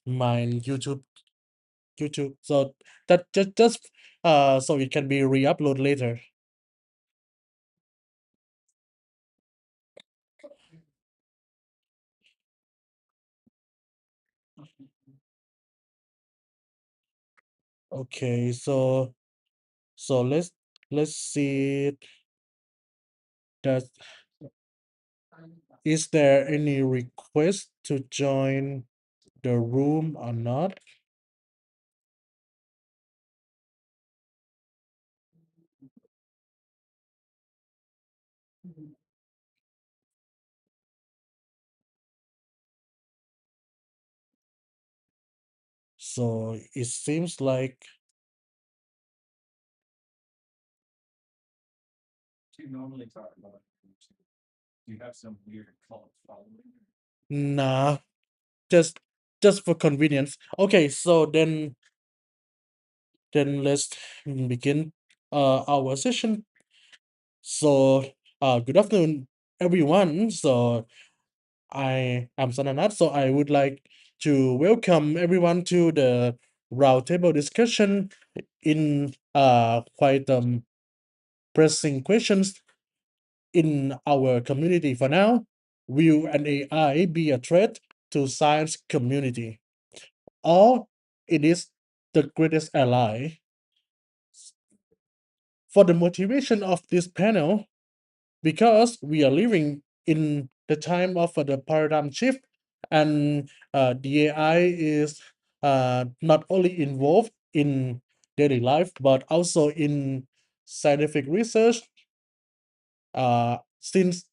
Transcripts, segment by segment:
mine YouTube. So that just so it can be re-upload later. Okay, so let's see that is there any request to join the room or not? So it seems like nah, just just for convenience. Okay, so then let's begin our session. So good afternoon everyone. So I am Sananat. So I would like to welcome everyone to the roundtable discussion in quite pressing questions in our community for now. Will an AI be a threat to science community, or it is the greatest ally? For the motivation of this panel, because we are living in the time of the paradigm shift, and the AI is not only involved in daily life but also in scientific research since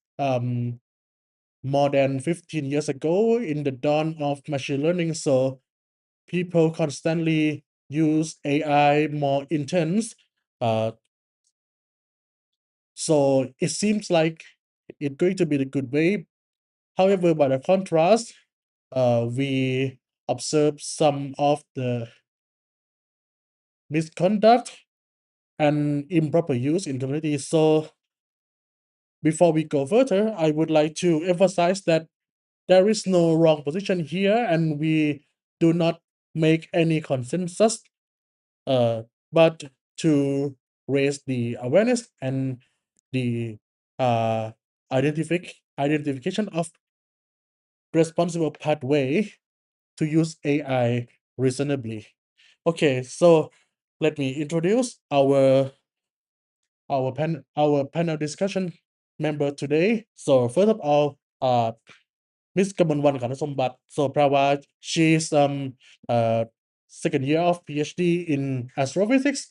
more than 15 years ago in the dawn of machine learning. So people constantly use AI more intense. Uh, so it seems like it's going to be the good way. However, by the contrast, we observe some of the misconduct and improper use in communities. So before we go further, I would like to emphasize that there is no wrong position here, and we do not make any consensus, uh, but to raise the awareness and the identification of responsible pathway to use AI reasonably. Okay, so let me introduce our panel discussion member today. So first of all, Miss Kamunwan Kanasombat. So Prawa, she's second year of PhD in astrophysics.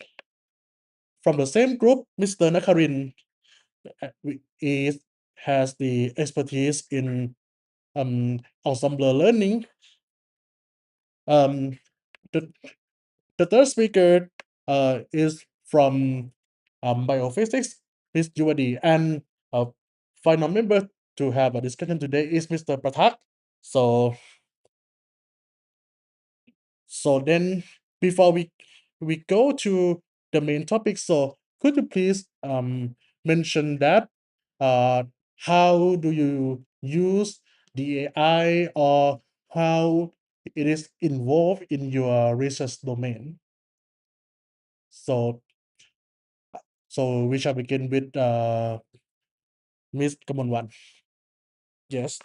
From the same group, Mr. Nakarin is has the expertise in ensemble learning. Um, the The third speaker is from biophysics, Ms. Juwadi, and final member to have a discussion today is Mr. Pratak. So then before we go to the main topic, so could you please mention that uh, how do you use the AI, or how it is involved in your research domain? So we shall begin with Miss Kamonwan. Yes.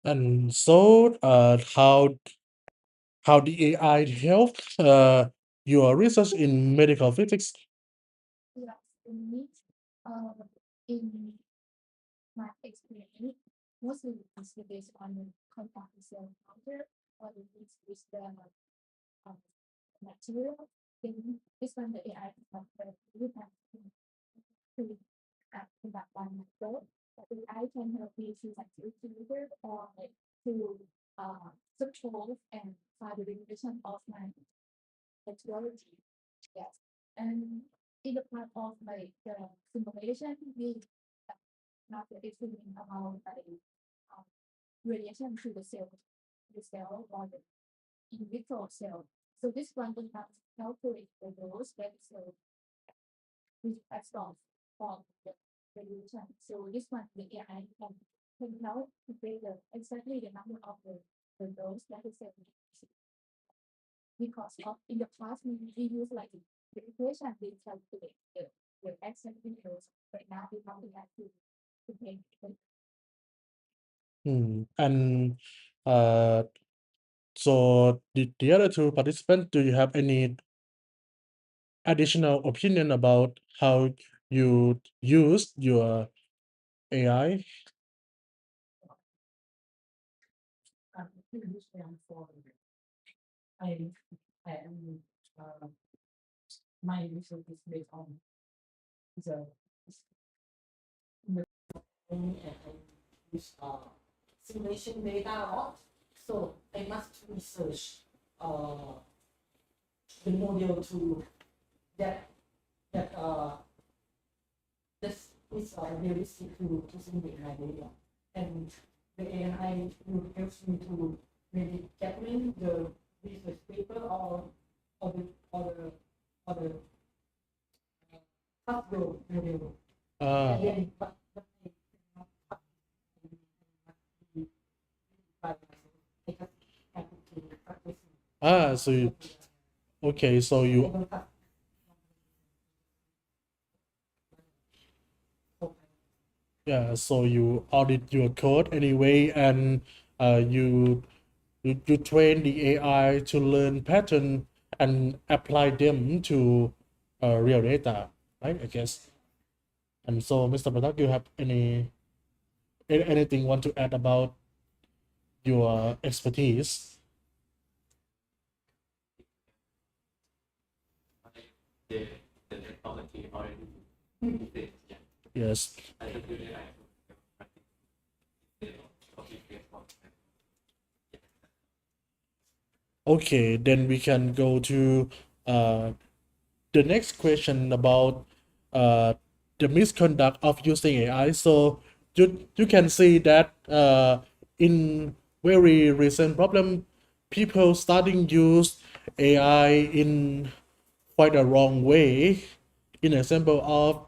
And so, how the AI help your research in medical physics? And uh, so the other two participants, do you have any additional opinion about how you use your AI? Ah, so okay, so so you audit your code anyway, and you train the AI to learn pattern and apply them to real data, right? I guess. And so, Mr. Pratak, you have anything want to add about your expertise? Yes. Okay, then we can go to uh, the next question about uh, the misconduct of using AI. So you can see that in very recent problem, people starting use AI in quite a wrong way. In example of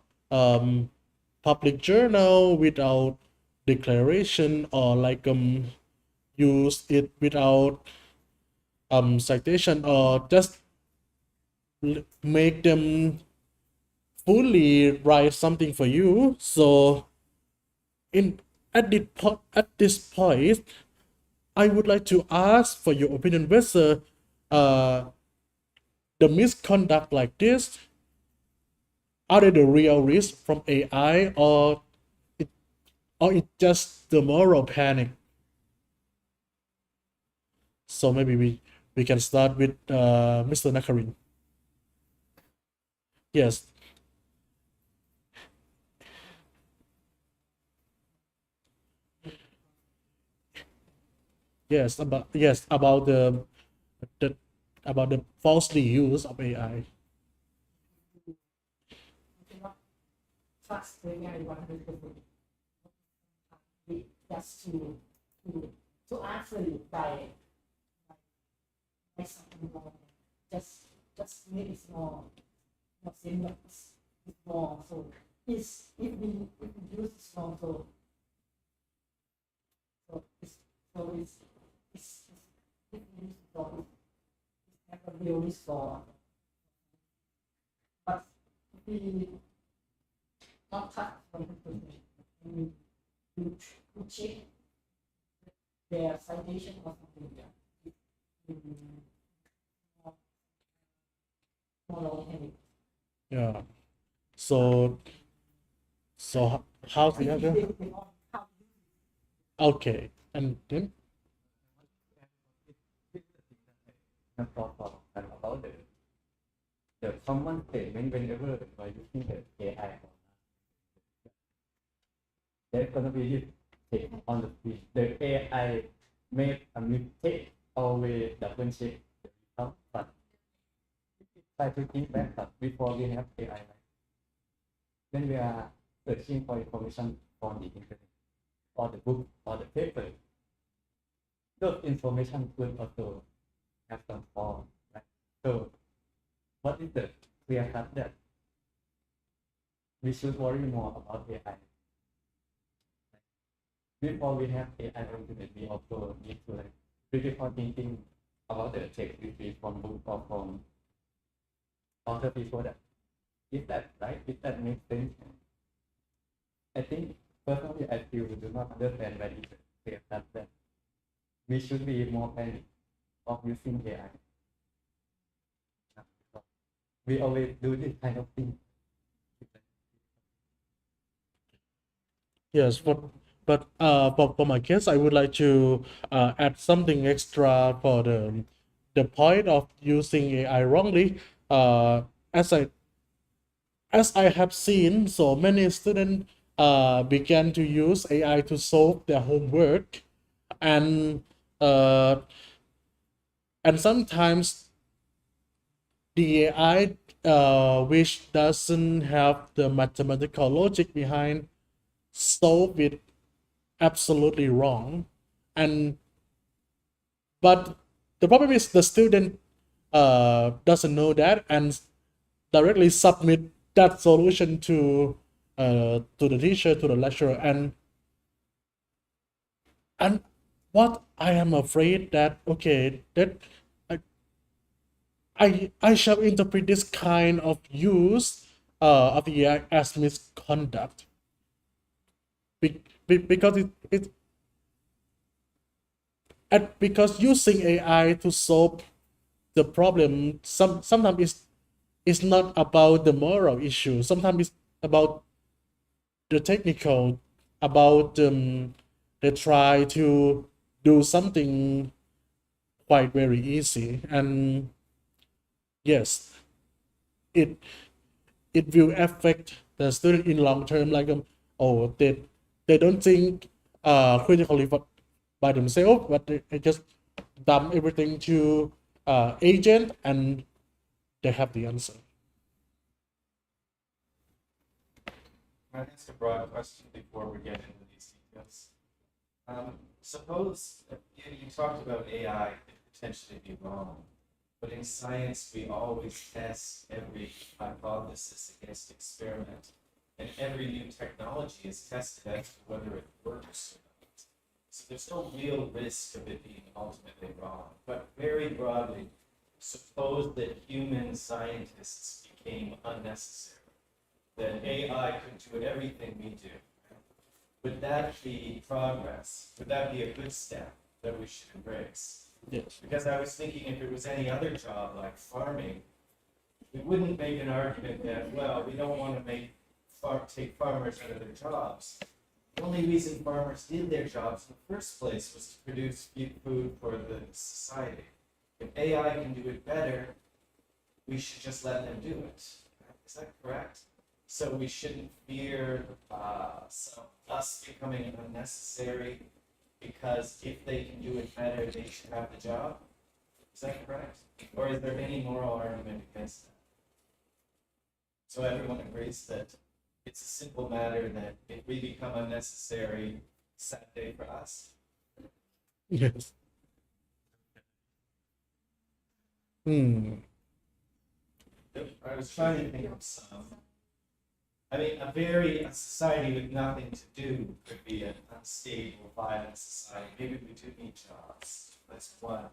public journal without declaration, or like use it without citation, or just make them fully write something for you. So in at this point, I would like to ask for your opinion whether uh, the misconduct like this, are they the real risk from AI, it or it just the moral panic? So maybe we can start with Mr. Nakarin. Yes, yes about the about the falsely use of AI. is if we use this wrong, so it's so it's if we use it wrong, it's have a real risk for. But if we not touch from information, we we check their citation or something. Yeah. More moral ethics. Yeah. So how's the other? Okay. And then Not talk about the common statement whenever by using the AI. There's gonna be this take on the screen. The AI made a mistake, always double check the result, but try to think back that before we have AI, right? When we are searching for information on the internet, or the book, or the paper, those information will also have some form, right? So, what is the clear cut that we should worry more about AI? Before we have AI on the internet, we also need to like critical thinking about the text we read from book or from other people. That is that right? If that makes sense, I think personally I feel we do not understand why it's clear cut that we should be more panic of using AI. We always do this kind of thing. yes, for my case, I would like to add something extra for the point of using AI wrongly. Uh, as I have seen, so many students began to use AI to solve their homework, and uh, sometimes the AI which doesn't have the mathematical logic behind solve it absolutely wrong, and but the problem is the student doesn't know that and directly submit that solution to the teacher, to the lecturer, and what I am afraid that okay that I shall interpret this kind of use of the AI as misconduct because because using AI to solve the problem sometimes it's not about the moral issue. Sometimes it's about the technical, about they try to do something quite very easy, and yes, it it will affect the student in long term. Like oh they don't think critically by themselves, but they just dump everything to agent and they have the answer. Can I ask a broad question before we get into these details? Suppose you talked about AI could potentially be wrong, but in science we always test every hypothesis against experiment, and every new technology is tested as to whether it works or not. So there's no real risk of it being ultimately wrong. But very broadly, suppose that human scientists became unnecessary, that AI could do everything we do. Would that be progress? Would that be a good step that we should embrace? Yes. Because I was thinking if it was any other job like farming, we wouldn't make an argument that, well, we don't want to take farmers out of their jobs. The only reason farmers did their jobs in the first place was to produce food for the society. If AI can do it better, we should just let them do it. Is that correct? So we shouldn't fear us becoming unnecessary, because if they can do it better, they should have the job. Is that correct? Or is there any moral argument against that? So everyone agrees that it's a simple matter that if we become unnecessary, sad day for us. Yes. Hmm. I was trying to think of some. I mean, a society with nothing to do could be an unstable, violent society. Maybe we do need jobs. That's one.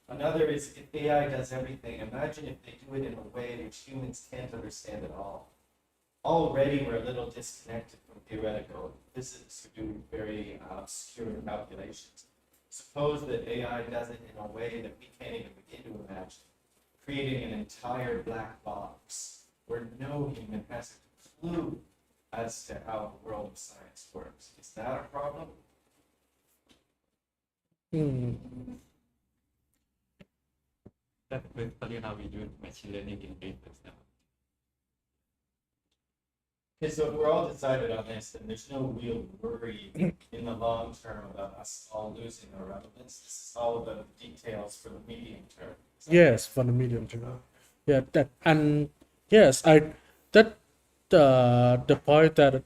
Another is if AI does everything, imagine if they do it in a way which humans can't understand at all. Already we're a little disconnected from theoretical physics who do very obscure calculations. Suppose that AI does it in a way that we can't even begin to imagine, creating an entire black box where no human has a clue as to how the world of science works. Is that a problem? Hmm. That's basically how we do machine learning in papers now. Okay, so if we're all decided on this, then there's no real worry in the long term about us all losing our relevance. This is all about the details for the medium term. Is that Yes, for the medium term. Yeah, that and yes, I that the point that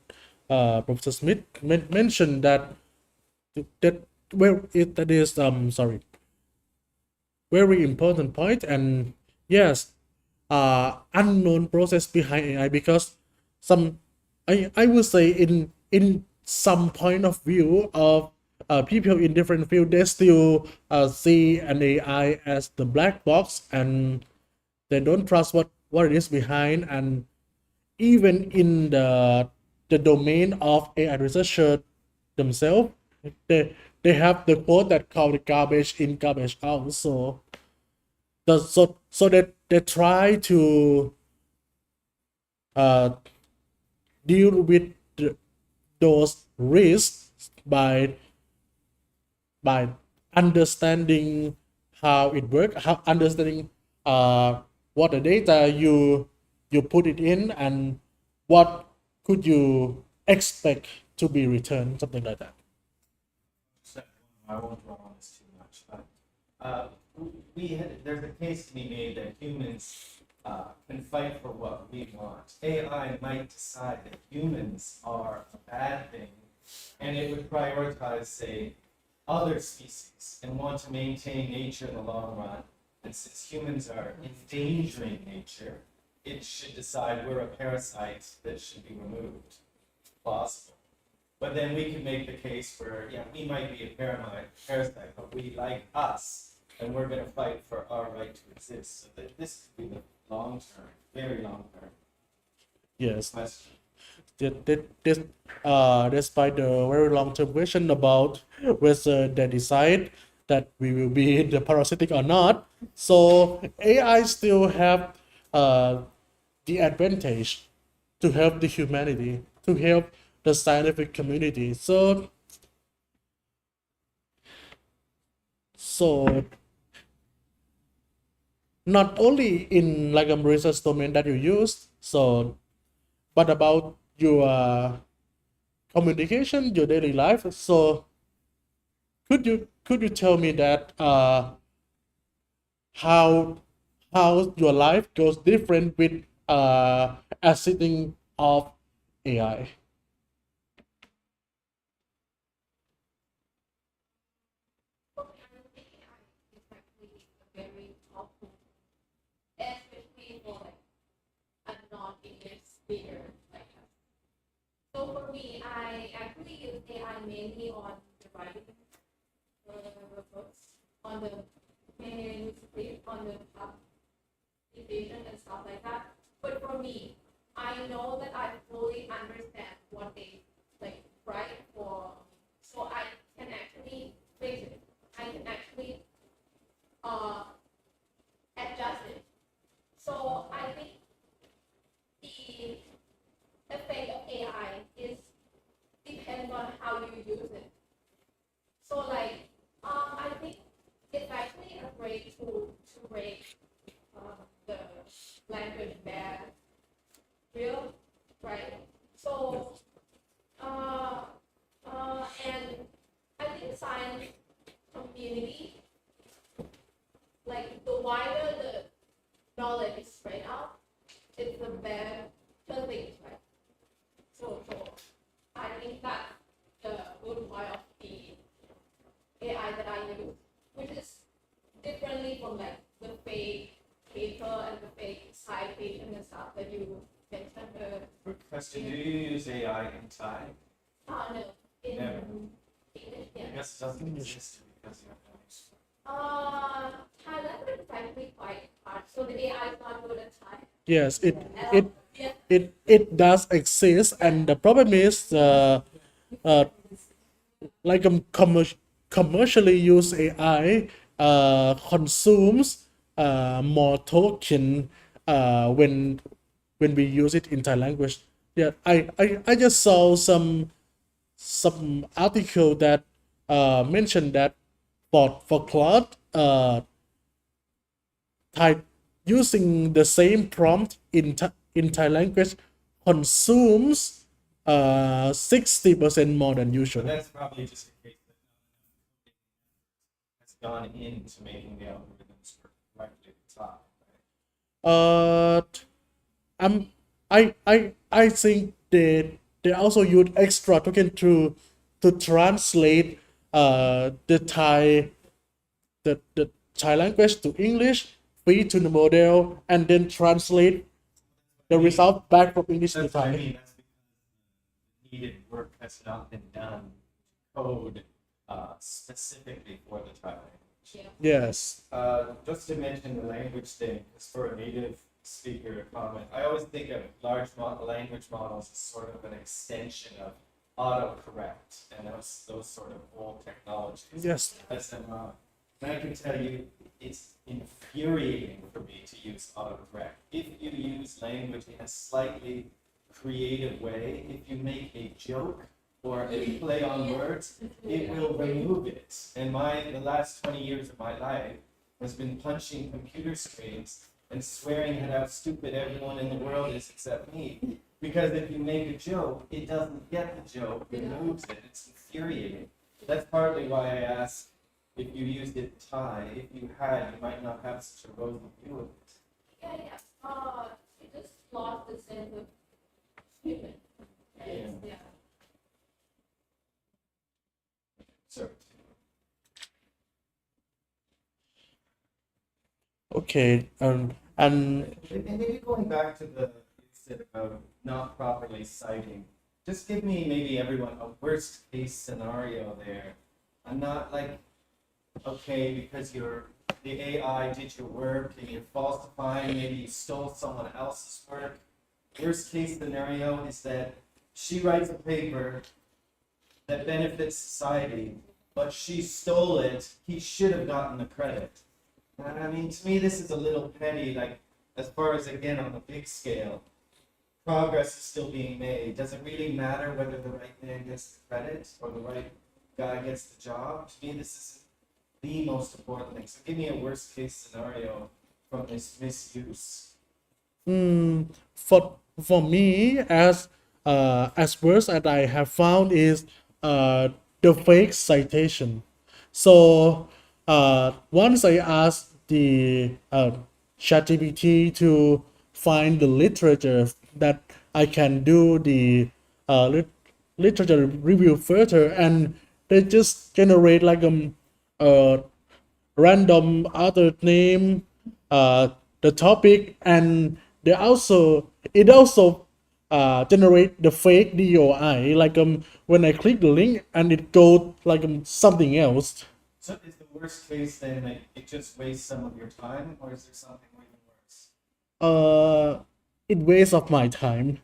Professor Smith mentioned that where it that is sorry, very important point. And yes, unknown process behind AI, because some I would say in some point of view of people in different fields, they still see an AI as the black box, and they don't trust what it is behind. And even in the domain of AI researcher themselves, they have the quote that called the garbage in, garbage out. So that they try to uh, deal with those risks by understanding how it works, how understanding what the data you put it in, and what could you expect to be returned, something like that. I won't dwell on this too much, but there's a case to be made that humans can fight for what we want. AI might decide that humans are a bad thing, and it would prioritize, say, other species and want to maintain nature in the long run. And since humans are endangering nature, it should decide we're a parasite that should be removed. Plausible. But then we can make the case where, yeah, we might be a parasite, but we like us, and we're going to fight for our right to exist. So that this could be the long term, very long term Yes. question. Despite the very long-term question about whether they decide that we will be the parasitic or not, so AI still have the advantage to help the humanity, to help the scientific community. So not only in like a research domain that you use, so but about your communication, your daily life. So could you tell me that how your life goes different with assisting of AI? Okay, I think AI is actually a very helpful, especially for like a non-English speaker like us. So for me, I actually use AI mainly on the writing books, on the manuscript, on the publication and stuff like that. But for me, I know that I fully understand what they like write for, so I can actually fix it. I can actually uh, adjust it. So I think the effect of AI is depends on how you use it. So like I think it's actually a great tool to make the language real, right? So uh, and I think science community, like the wider the knowledge is spread out, it's the better things, right? So I think that's the good point of the AI that I use, which is differently from like the fake paper and the fake citation and stuff that you mentioned earlier. We're Question, do you use AI in Thai? No, in Never. English, I yeah. guess it doesn't exist because you have no use. Thai language is actually quite hard, so the AI is not good at Thai. Yes, Yeah. it does exist, and the problem is uh, like commercially used AI consumes more token when we use it in Thai language. Yeah, I just saw some article that mentioned that for Claude, Thai using the same prompt in Thai language consumes 60% more than But usual. that's probably just a case that has gone into making the algorithms work correctly at the top, right? Uh, I'm I think they also use extra token to translate the Thai language to English, feed to the model, and then translate the result back from English to That's what I Thai. mean. That's because needed work has not been done to code specifically for the Thai language. Yeah. Yes. Just to mention the language thing, because for a native speaker to comment, I always think of language models as sort of an extension of autocorrect and those sort of old technologies. Yes. SMR. And I can tell you, it's infuriating for me to use autocorrect. If you use language in a slightly creative way, if you make a joke or a play on words, it will remove it. And the last 20 years of my life has been punching computer screens and swearing at how stupid everyone in the world is except me. Because if you make a joke, it doesn't get the joke, it removes it. It's infuriating. That's partly why I asked if you used it Thai. If you had, you might not have such a rosy view of it. Yeah. It just lost the sense of human. Yeah. So, Okay. and maybe going back to the you said about not properly citing, just give me maybe everyone a worst case scenario there. I'm not like, okay, because the AI did your work and you're falsifying, maybe you stole someone else's work. Worst case scenario is that she writes a paper that benefits society, but she stole it. He should have gotten the credit. And I mean, to me, this is a little petty, like, as far as, again, on the big scale, progress is still being made. Does it really matter whether the right man gets the credit or the right guy gets the job? To me, this is the most important thing. So give me a worst case scenario from this misuse. For me, as worst as I have found is the fake citation. So once I asked the ChatGPT to find the literature that I can do the literature review further, and they just generate like uh random other name, the topic, and they also it also generate the fake DOI. Like when I click the link and it goes like something else. So is the worst case then that it just wastes some of your time, or is there something even worse? Uh, it wastes of my time.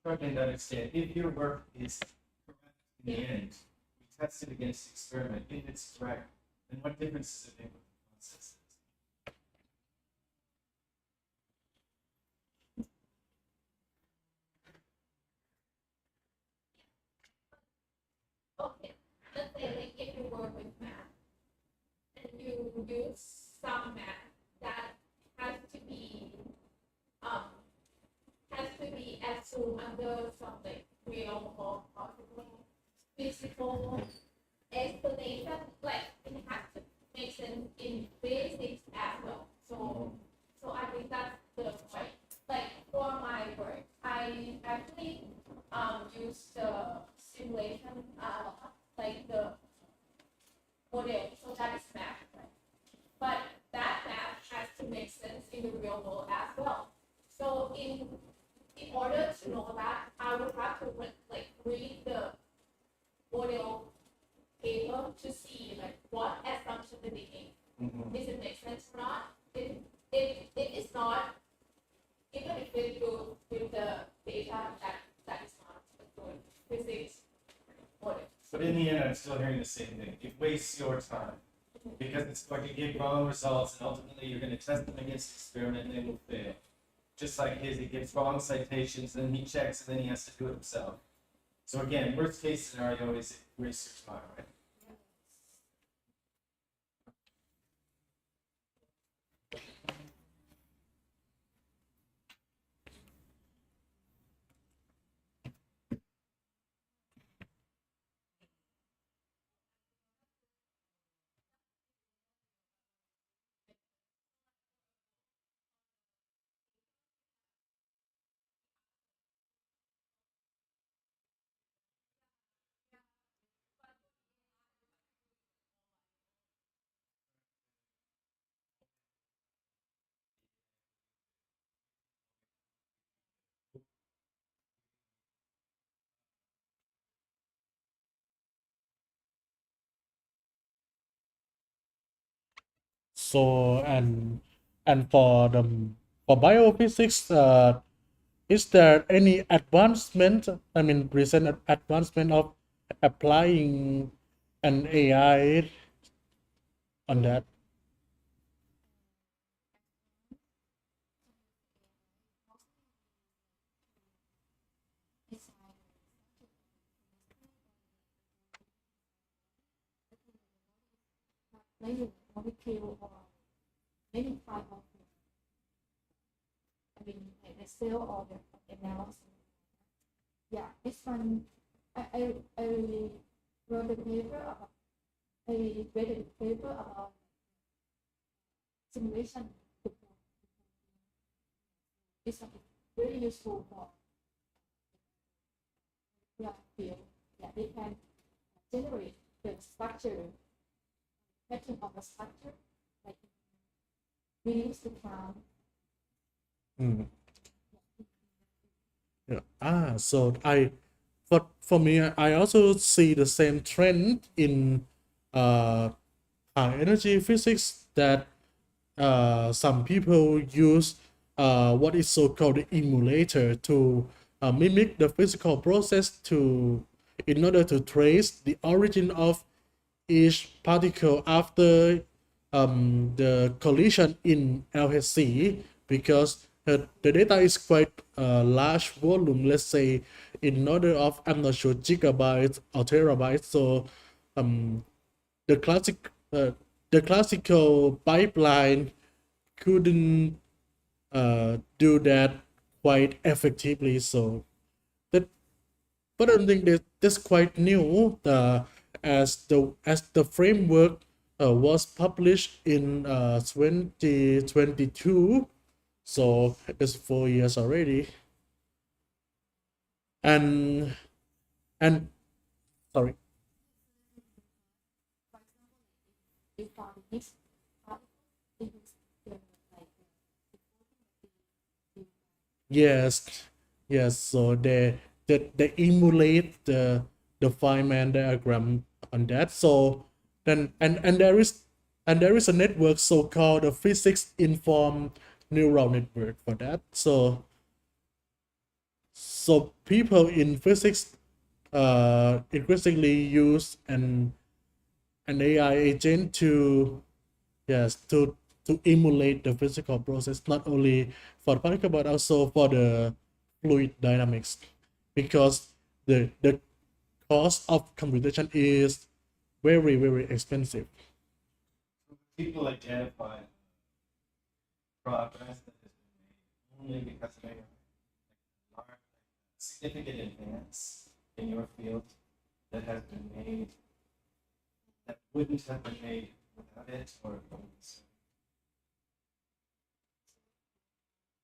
Struggling to understand if your work is correct in the end, we test it against the experiment. If it's correct, then what difference does it make with the process? Okay. Let's say like if you work with math and you use some math that has to be um assumed under some like real or possible physical explanation, like it has to make sense in basics as well. So I think the real world as well. So in order to know that, I would have to like read the model paper to see like what assumption that they make. Mhm. Does it make sense or not? If it's not, even if it's good with the data, that is not a good physics model. But in the end, I'm still hearing the same thing. It wastes your time because it's going to give wrong results, and ultimately you're going to test them against experiment, and they will fail. Just like his, he gives wrong citations, and then he checks, and then he has to do it himself. So again, worst case scenario is it wastes your time, right? So and for biophysics, is there any advancement? I mean, recent advancement of applying an AI on that? Maybe molecule or many type of, I mean, the cell or the analysis. Yeah, this one, I wrote a paper about, I read a paper about simulation. It's very useful for yeah, field. Yeah, they can generate the structure, pattern of the structure, like reduce the time. Mm. Yeah. So for me, I also see the same trend in uh high energy physics that some people use what is so called the emulator to mimic the physical process to in order to trace the origin of each particle after the collision in LHC because the data is quite large volume, let's say in order of, I'm not sure, gigabytes or terabytes. So um, the classic the classical pipeline couldn't do that quite effectively. So that, but I don't think that that's quite new. As the framework was published in 2022, so it's 4 years already. And and sorry, If the next particle is like yes, yes. So they emulate the Feynman diagram on that. So then and there is a network so called a physics informed neural network for that. So people in physics increasingly use an AI agent to, yes, to emulate the physical process, not only for the particle but also for the fluid dynamics, because the cost of computation is very expensive. People identify progress that has been made only because of a large, significant advance in your field that has been made that wouldn't have been made without it or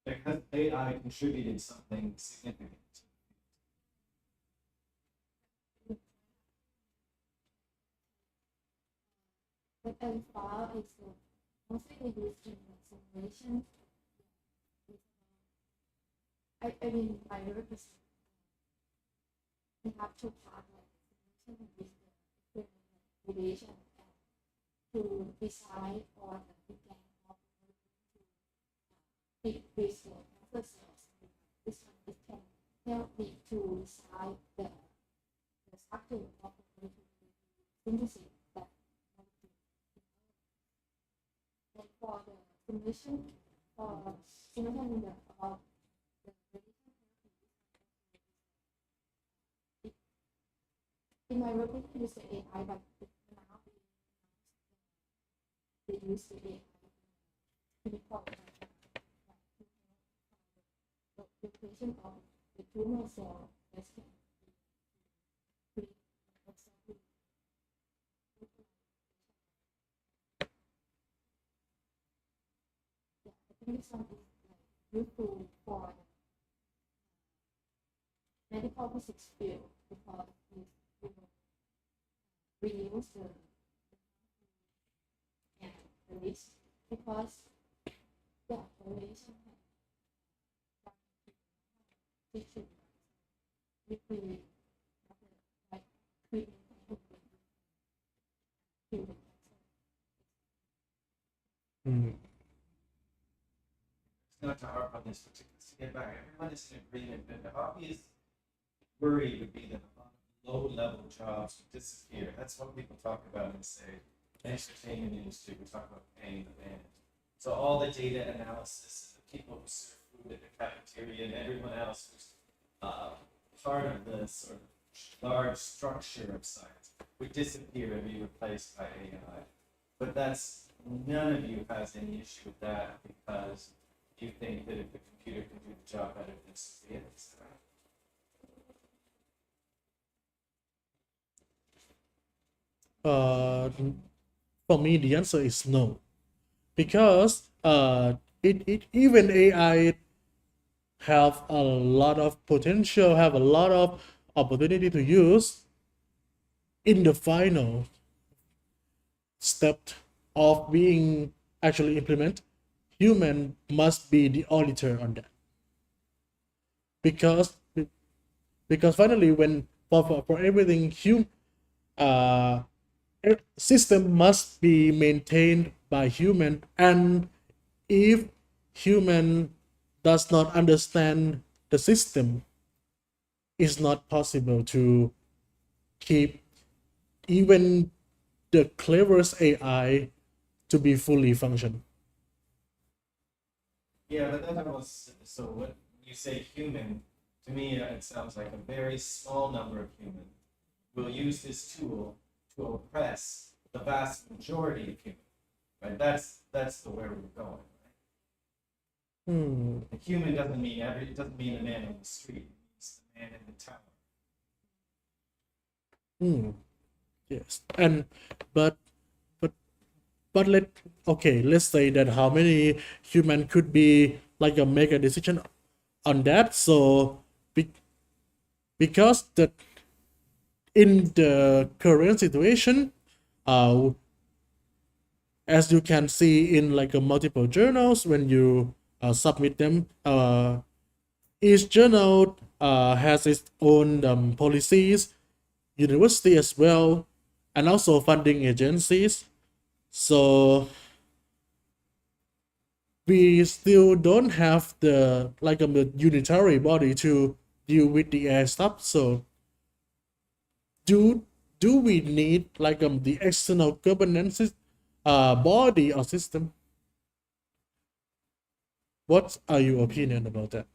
because AI contributed something significant. but alpha is mostly used in simulation I mean, my work is we have two parts, like solution with the relation and to decide on the weekend of big business emphasis. This one it can help me to decide the structure of the synthesis that and for the simulation simulation about the relation in my work we use the AI, but now they use the AI clinical the patient of the tumor cell breast cancer. Yeah, I think this one is like useful for medical physics field because it will reduce and the risk because yeah, the relation tissue if we like treatment human Mm. Not to harp on this, but to get back, everyone is in agreement that the obvious worry would be that a lot of low-level jobs would disappear. That's what people talk about in, say, entertainment industry. We talk about paying the band. So all the data analysis, and the people who serve food at the cafeteria, and everyone else who's part of the sort of large structure of science would disappear and be replaced by AI. But that's none of you has any issue with that because you think that if the computer can do the job better than civilians, right? For me, the answer is no, because it even AI have a lot of potential, have a lot of opportunity to use. In the final step of being actually implement, human must be the auditor on that, because because finally when for everything uh system must be maintained by human, and if human does not understand the system, it's not possible to keep even the cleverest AI to be fully function. Yeah, but that was so. What you say, human, to me, it sounds like a very small number of humans will use this tool to oppress the vast majority of humans. Right? That's the where we're going. Hmm. A human doesn't mean it doesn't mean the man on the street. It means the man in the tower. Hmm. Yes. And but but but let's say that how many human could be like a make a decision on that. So be, because the in the current situation, uh as you can see in like a multiple journals when you submit them, each journal has its own policies, university as well, and also funding agencies. So we still don't have the like a unitary body to deal with the air stuff. So do do we need like the external governance body or system? What are your opinion about that?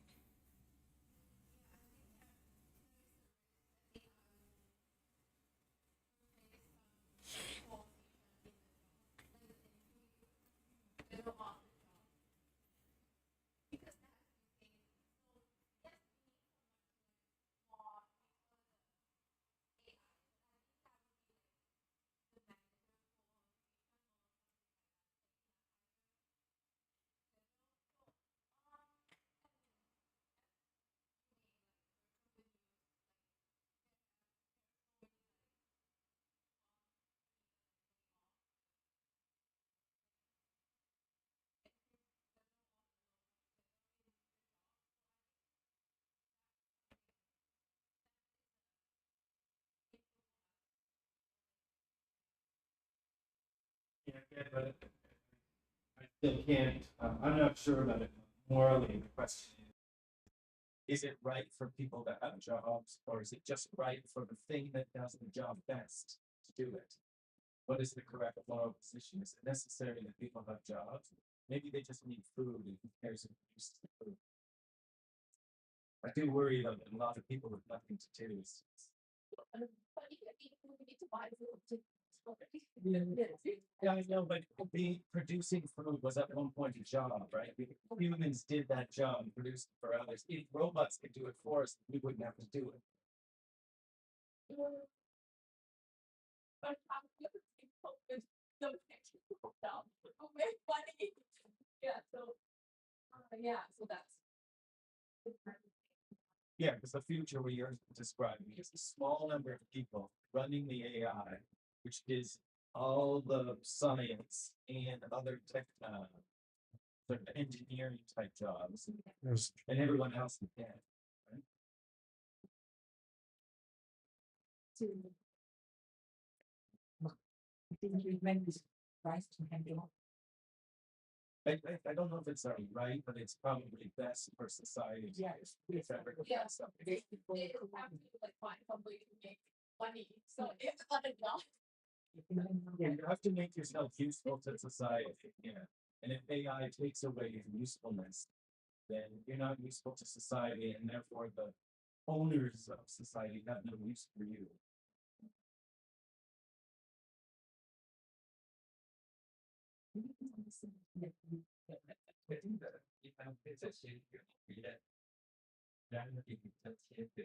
Yeah, but I still can't, I'm not sure about it morally. The question is it right for people to have jobs, or is it just right for the thing that does the job best to do it? What is the correct moral position? Is it necessary that people have jobs? Maybe they just need food and who cares if they use food. I do worry though that a lot of people with nothing to do is. But if you eat food, you need to buy food to. Yeah, I know, but producing food was at one point a job, right? Humans did that job and produced it for others. If robots could do it for us, we wouldn't have to do it. But I'm good people with the technical stuff to make money. Yeah, so yeah, so that's. Yeah, because the future we are describing is a small number of people running the AI, which is all the science and other tech, sort of engineering type jobs, Yes. and everyone else is dead. To. When this rise to handle. I don't know if it's right, but it's probably best for society. Yes. If ever Yeah. something. They have to like find some way to make money, so it's not a job. Yeah, you have to make yourself useful to society, yeah. And if AI takes away your usefulness, then you're not useful to society, and therefore the owners of society have no use for you. I think that if I'm change your that then it will just change the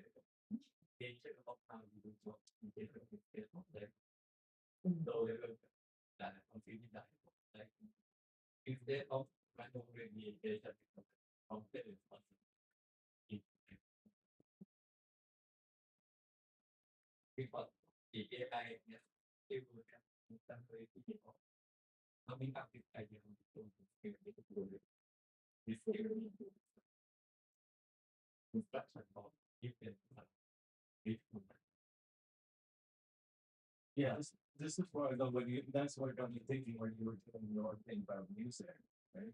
nature of how you do work in different areas of life. So that I'm feeling that like instead of randomly engagement of the because the AI it will have temporary coming up with idea of this instruction of different Yeah, this is what I know when you, that's what got me thinking when you were doing your thing about music, right?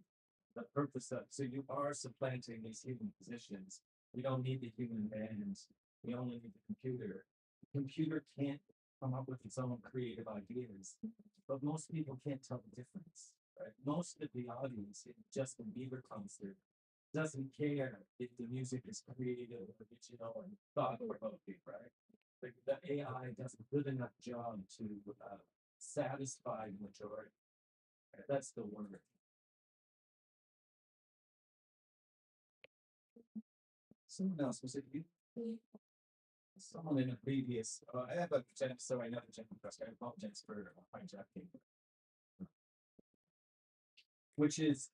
The purpose of, so you are supplanting these human positions. We don't need the human bands. We only need the computer. The computer can't come up with its own creative ideas, but most people can't tell the difference, right? Most of the audience in Justin Bieber concert doesn't care if the music is creative, original, and thought provoking, right? Like the AI does a good enough job to satisfy the majority. Right? That's the word. Someone else was it you? Someone in a previous. I have a Jen, so I know the Jen question. I apologize for hijacking. Which is,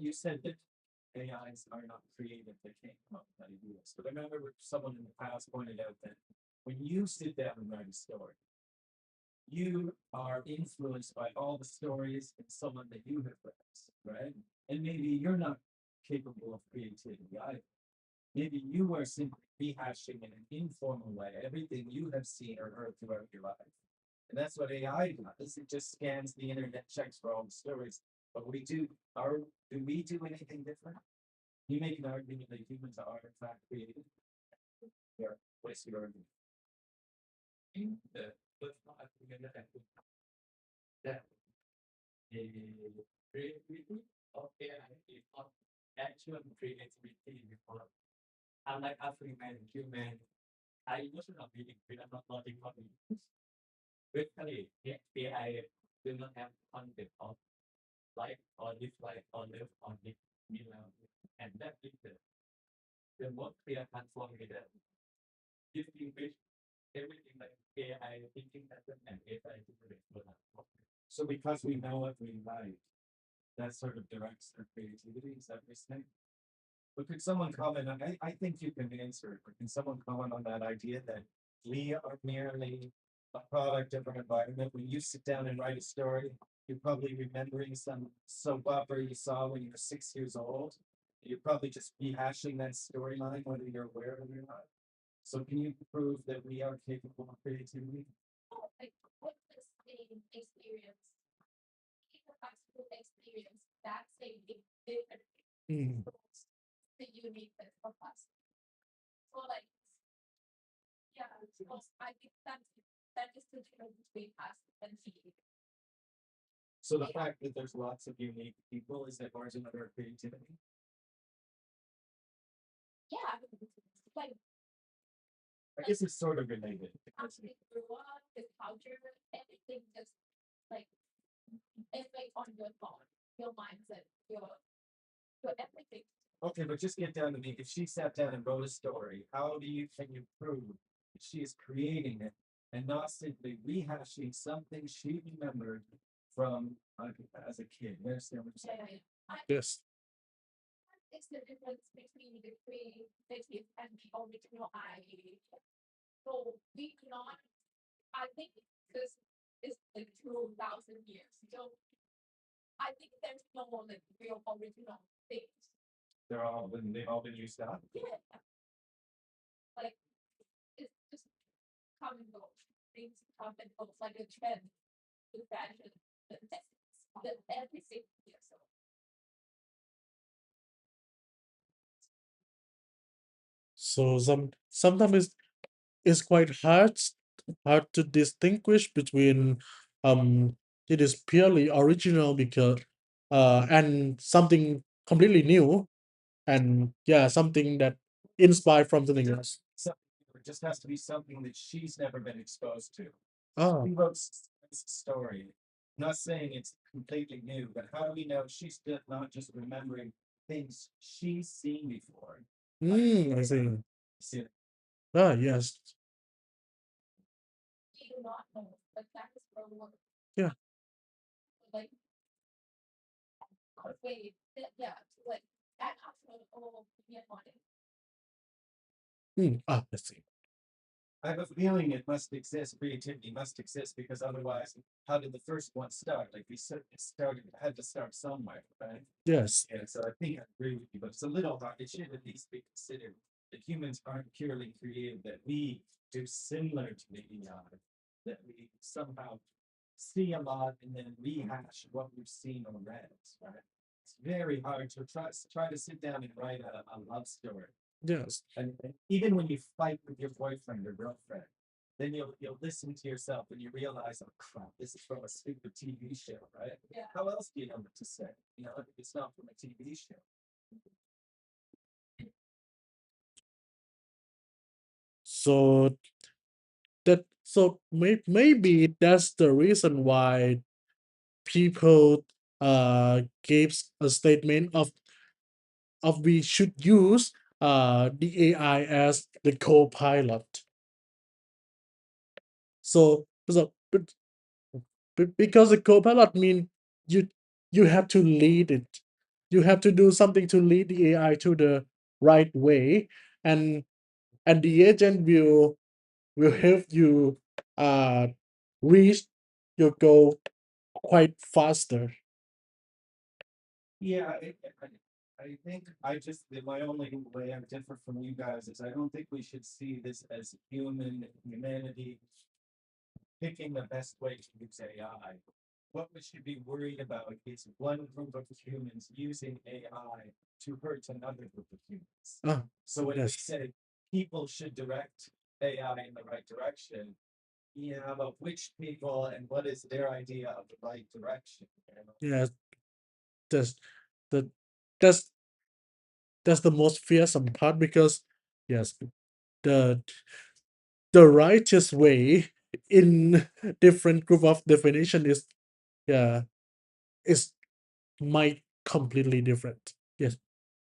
you said that AIs are not creative; they can't come up with ideas. But I remember someone in the past pointed out that when you sit down and write a story, you are influenced by all the stories and someone that you have read, right? And maybe you're not capable of creativity either. Maybe you are simply rehashing in an informal way everything you have seen or heard throughout your life. And that's what AI does. It just scans the internet, checks for all the stories. But do we do anything different? You make an argument that humans are in fact creative. Yeah, what's your argument? the first part together that the creativity of AI is not actual creativity because unlike African human, I emotional being we are not logical beings. Basically, AI do not have concept of like or dislike or love or middle, and that is the most clear transform with that distinguish everything like AI thinking pattern and AI thinking. So because we know what we like, that sort of directs our creativity. Is that what you're saying? But could someone comment on? I think you can answer it. But can someone comment on that idea that we are merely a product of our environment? When you sit down and write a story, you're probably remembering some soap opera you saw when you were 6 years old. You're probably just rehashing that storyline, whether you're aware of it or not. So can you prove that we are capable of creativity? Like, what's the same experience to experience that same thing differently. Mm. The uniqueness of us. So like, yeah, so I think that is the difference between us and he. So the fact that there's lots of unique people is that margin of our creativity. Yeah, like I guess it's sort of related. how we grew up, the culture, everything just like it's like on your phone, your mindset, your everything. Okay, but just get down to me. If she sat down and wrote a story, how do you can you prove that she is creating it and not simply rehashing something she remembered from as a kid? You understand what I'm saying? I Yes. it's the difference between the creative and the original idea. So we cannot. I think this is like 2,000 years. So I think there's no more like real original things. They've all been used up. Yeah, like it's just come and go. Things come and go. It's like a trend, the fashion, the everything. Yeah, so So sometimes it's quite hard to distinguish between it is purely original because and something completely new, and yeah, something that inspired from something else. Something, it just has to be something that she's never been exposed to. Oh. He wrote this story. Not saying it's completely new, but how do we know she's not just remembering things she's seen before? I see. See, Ah, yes. we do not know, but that is where we're Yeah. like wait, yeah, like that actual opinion on it. I see. I have a feeling it must exist. Creativity must exist because otherwise, how did the first one start? Like we said, it started had to start somewhere, right? Yes. And so I think I agree with you, but it's a little hard. It should at least be considered that humans aren't purely creative, that we do similar to the AI, that we somehow see a lot and then rehash what we've seen or read, right? It's very hard to try to sit down and write a love story. Yes. And even when you fight with your boyfriend or girlfriend, then you'll listen to yourself and you realize, oh crap, this is from a stupid TV show, right? Yeah. How else do you know what to say? You know, if it's not from a TV show. So maybe that's the reason why people gives a statement of we should use the AI as the co-pilot. Because the co-pilot mean you you have to lead it. You have to do something to lead the AI to the right way, and the agent will help you uh reach your goal quite faster. Yeah, I think I just my only way I'm different from you guys is I don't think we should see this as humanity picking the best way to use AI. What we should be worried about is one group of humans using AI to hurt another group of humans. Ah, So when we yes. say people should direct AI in the right direction, yeah, but which people and what is their idea of the right direction? You know? Yes, that's the that's that's the most fearsome part because yes, the righteous way in different group of definition is, yeah, is might completely different. Yes,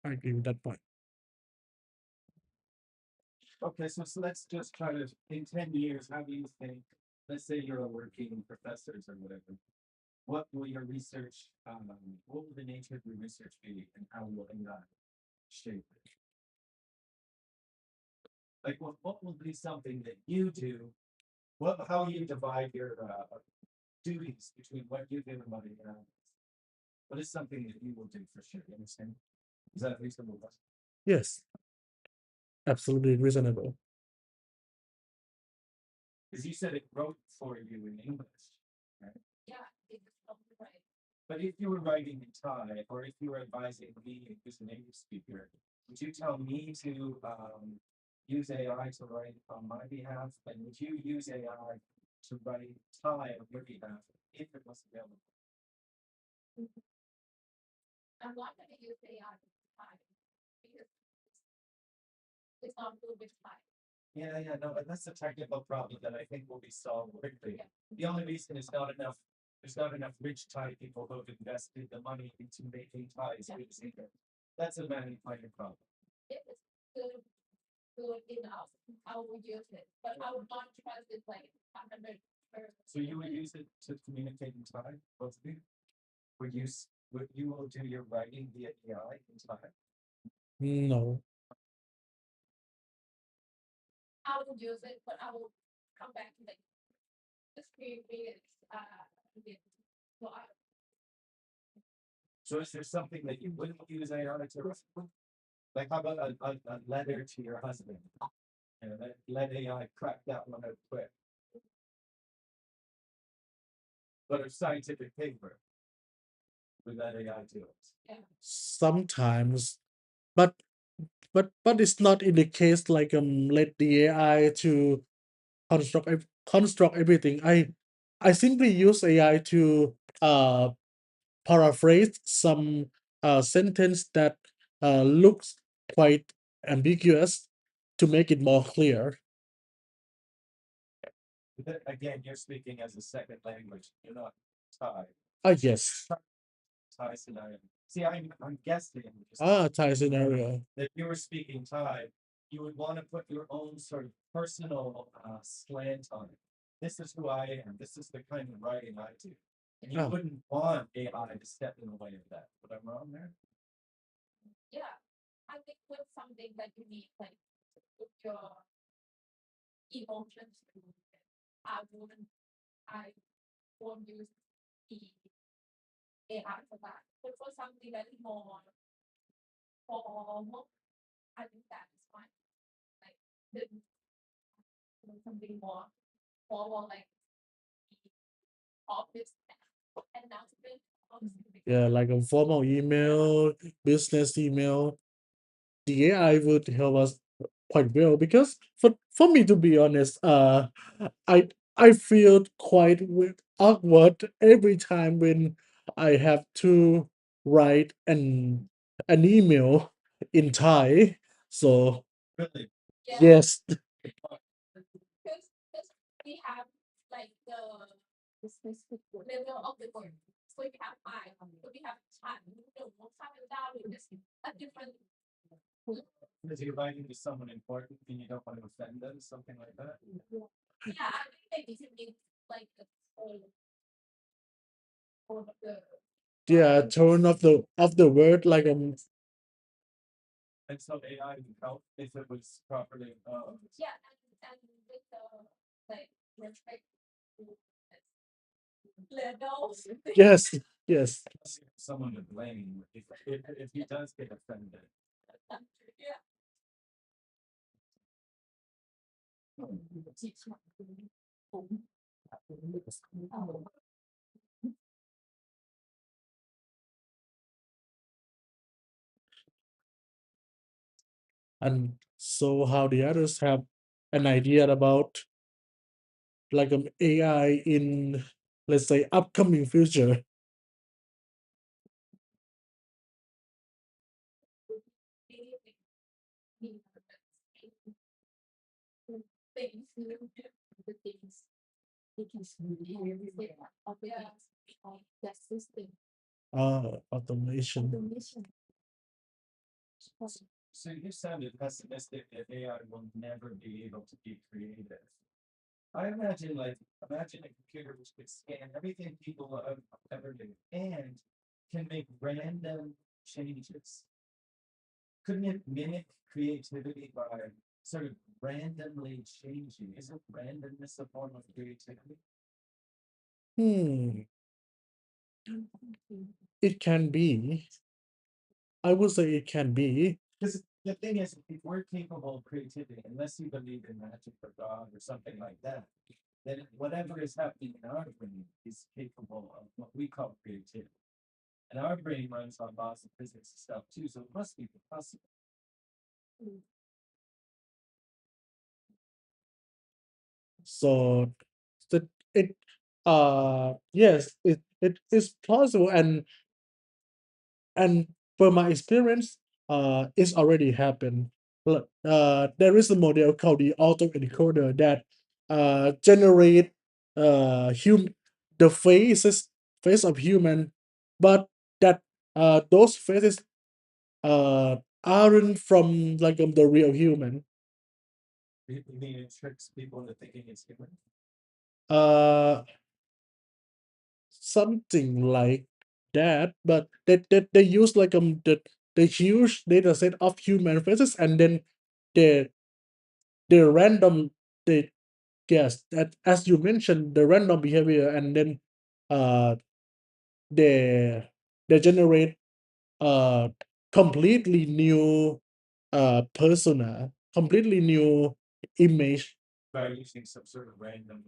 I agree with that point. Okay, so let's just try to, in 10 years, how do you think, let's say you're a working professors or whatever, what will your research, what will the nature of your research be and how will AI shape it? Like, what will be something that you do? How you divide your duties between what you do and what AI does? What is something that you will do for sure? You understand? Is that reasonable? Yes, absolutely reasonable. Because you said it wrote for you in English, right? Yeah, it's right. But if you were writing in Thai, or if you were advising me, who's an English speaker, would you tell me to use AI to write on my behalf, and would you use AI to write Thai on your behalf if it was available? I'm not gonna use AI this time because it's not good with time. Yeah, no, but that's a technical problem that I think will be solved quickly. Yeah. The only reason is not enough, there's not enough rich Thai people who have invested the money into making Thais Yeah. good either. That's a manufacturing problem. If it's good enough, I will use it, but I would not trust it like 100%. So you would use it to communicate in Thai, both of you? Would you will do your writing via AI in Thai? No. I will use it, but I will come back to like the screen readers. Yeah. So I, So is there something that you wouldn't use AI to write? Like how about a letter to your husband? You know, let AI crack that one out quick. But a scientific paper, would that AI do it? Sometimes, but but it's not in the case like let the AI to construct everything. I simply use AI to paraphrase some sentence that looks quite ambiguous to make it more clear. But again, you're speaking as a second language, you're not Thai. Yes. Thai scenario. See, I'm guessing Thai scenario. that if you were speaking Thai, you would want to put your own sort of personal slant on it. This is who I am. This is the kind of writing I do. And you Ah. wouldn't want AI to step in the way of that. But I'm wrong there. yeah, I think with something that you need, like with your emotions, I wouldn't, I won't use the AI for that. But for something that is more formal, I think that is fine. Like the something more formal, like the office announcement or something. Yeah, like a formal email, business email. The AI would help us quite well because for me to be honest, I I feel quite awkward every time when I have to write an email in Thai. So Really? Yeah. yes, Because we have like the level of the word. So we have I, so we have chat, time and down with this a different. Because you're writing to someone important and you don't want to offend them, something like that. Yeah, I think they need like the whole of the. yeah, tone of the word like And so AI would help if it was properly. Yeah, and with the like respect levels. yes, yes. Someone to blame if he does get offended. Yeah. And so how the others have an idea about like AI in, let's say, upcoming future. Things, the things, that system. Automation. So you sounded pessimistic that AI will never be able to be creative. I imagine imagine a computer which could scan everything people have ever do and can make random changes. Couldn't it mimic creativity by sort of randomly changing? Isn't randomness a form of creativity? Hmm, it can be. I would say it can be. Because the thing is, if we're capable of creativity, unless you believe in magic or God or something like that, then whatever is happening in our brain is capable of what we call creativity. And our brain runs on Boston physics stuff too, so it must be possible. So that it yes, it is possible, and per my experience, it's already happened. There is a model called the autoencoder that generate hum the face of human, but that those faces aren't from like the real human. You mean it tricks people into thinking it's human? Uh, Something like that, but they use like the huge data set of human faces, and then they the random they yes, that as you mentioned, the random behavior, and then uh they they generate completely new persona, completely new image. By using some sort of random,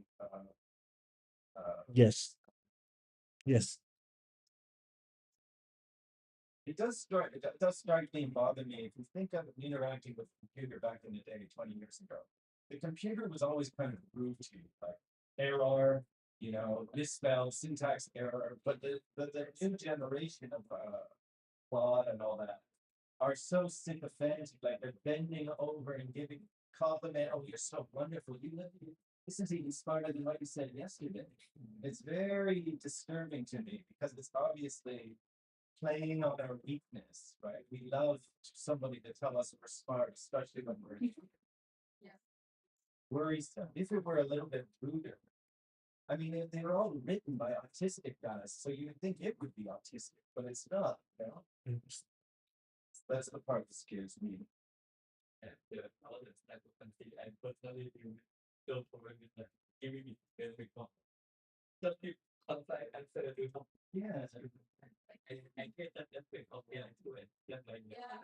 Yes, yes. it does strike me and bother me. If you think of interacting with a computer back in the day, 20 years ago, the computer was always kind of rude to you, like error, misspell, syntax error. But the new generation of Claude and all that are so sympathetic, like they're bending over and giving compliment. Oh, you're so wonderful. This is even smarter than what you said yesterday. It's very disturbing to me because it's obviously playing on our weakness, right? We love somebody to tell us we're smart, especially when we're Yeah. worrisome. If it were a little bit ruder, I mean, they were all written by autistic guys, so you would think it would be autistic, but it's not. That's the part that scares me. And all this type of country, and personally, you don't provide that giving me very just keep outside and say to them, yes, I get that aspect of AI to it. Just like Yeah.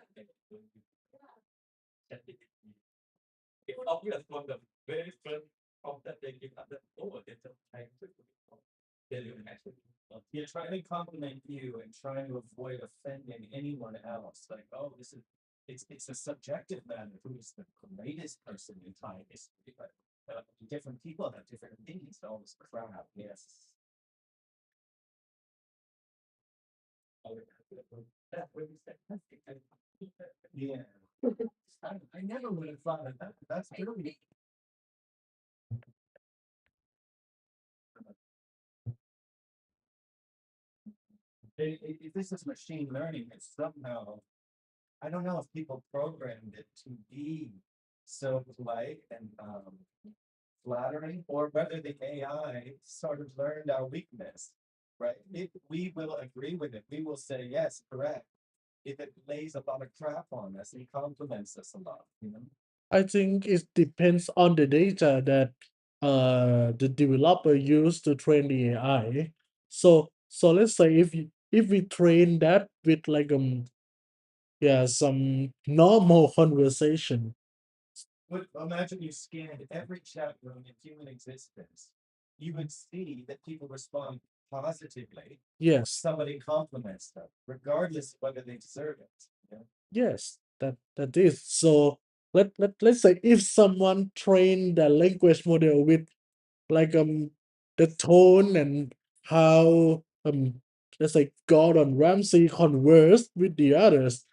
that it's obvious from the very first prompt that they give us that oh, they're just trying to actually you're trying to compliment you and trying to avoid offending anyone else. Like, oh, this is it's a subjective matter who's the greatest person in time history, but different people have different opinions, all this crap. Yes. That would be fantastic. Yeah. I never would have thought of that. That's really if this is machine learning, it's somehow I don't know if people programmed it to be so polite and flattering, or whether the AI sort of learned our weakness, right? If we will agree with it, we will say yes, correct. If it lays a lot of crap on us and compliments us a lot. I think it depends on the data that the developer used to train the AI. So let's say if we train that with like yeah, some normal conversation. But imagine you scanned every chat room in human existence. You would see that people respond positively. Yes, Somebody compliments them, regardless of whether they deserve it. yes, that is. So let's say if someone trained the language model with like the tone and how let's say Gordon Ramsay conversed with the others.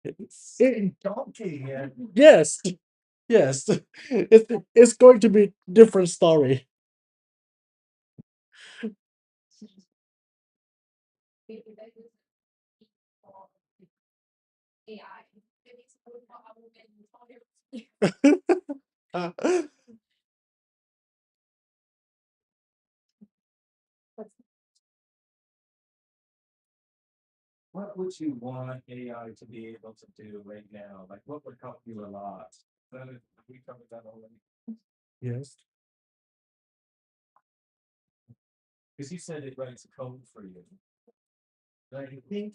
It's It, donkey. yes, yes, it's going to be different story. Maybe that is for AI. Maybe it's good for our mental What would you want AI to be able to do right now? Like, what would help you a lot? We covered that already. Yes, Because you said it writes code for you. But I think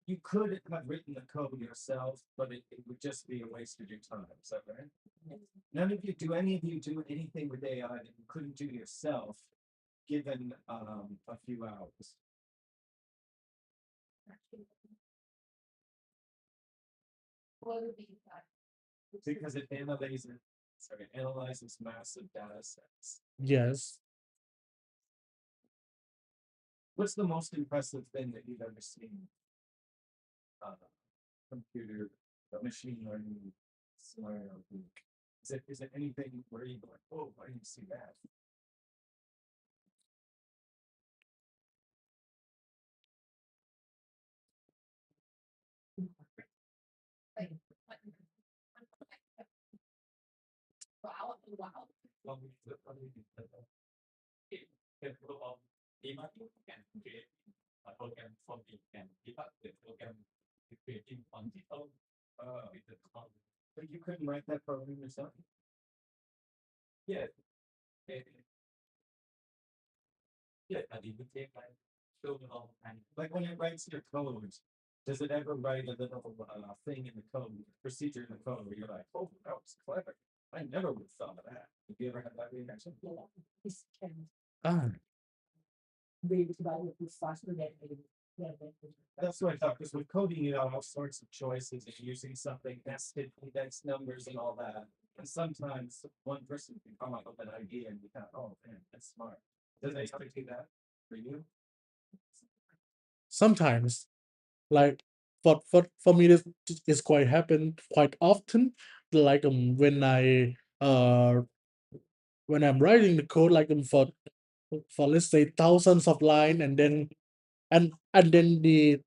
you could have written the code yourself, but it would just be a waste of your time. Is that right? Any of you do anything with AI that you couldn't do yourself, given a few hours? What would be that? Because it analyzes massive data sets. Yes. What's the most impressive thing that you've ever seen? Computer, machine learning scenario. Is it anything where you go like, oh, I didn't see that? Like, wow, wow. Well, can program debugging can create a program for it can debug the program creating on its own with the code. But you couldn't write that program yourself? Yeah, eh, yeah, but it would take like so long time. Like when it writes your code, does it ever write a little thing in the code, procedure in the code where you're like, oh, that was clever. I never would have thought of that. Have you ever had that reaction? This can Ah, read about it faster than That's what I thought, because with coding, you have all sorts of choices and using something nested index numbers and all that. And sometimes one person can come up with an idea and you kind of, oh, man, that's smart. Does they ever do that for you? sometimes, like for me, this is quite happen quite often. Like when I'm writing the code, like for let's say thousands of line, and then the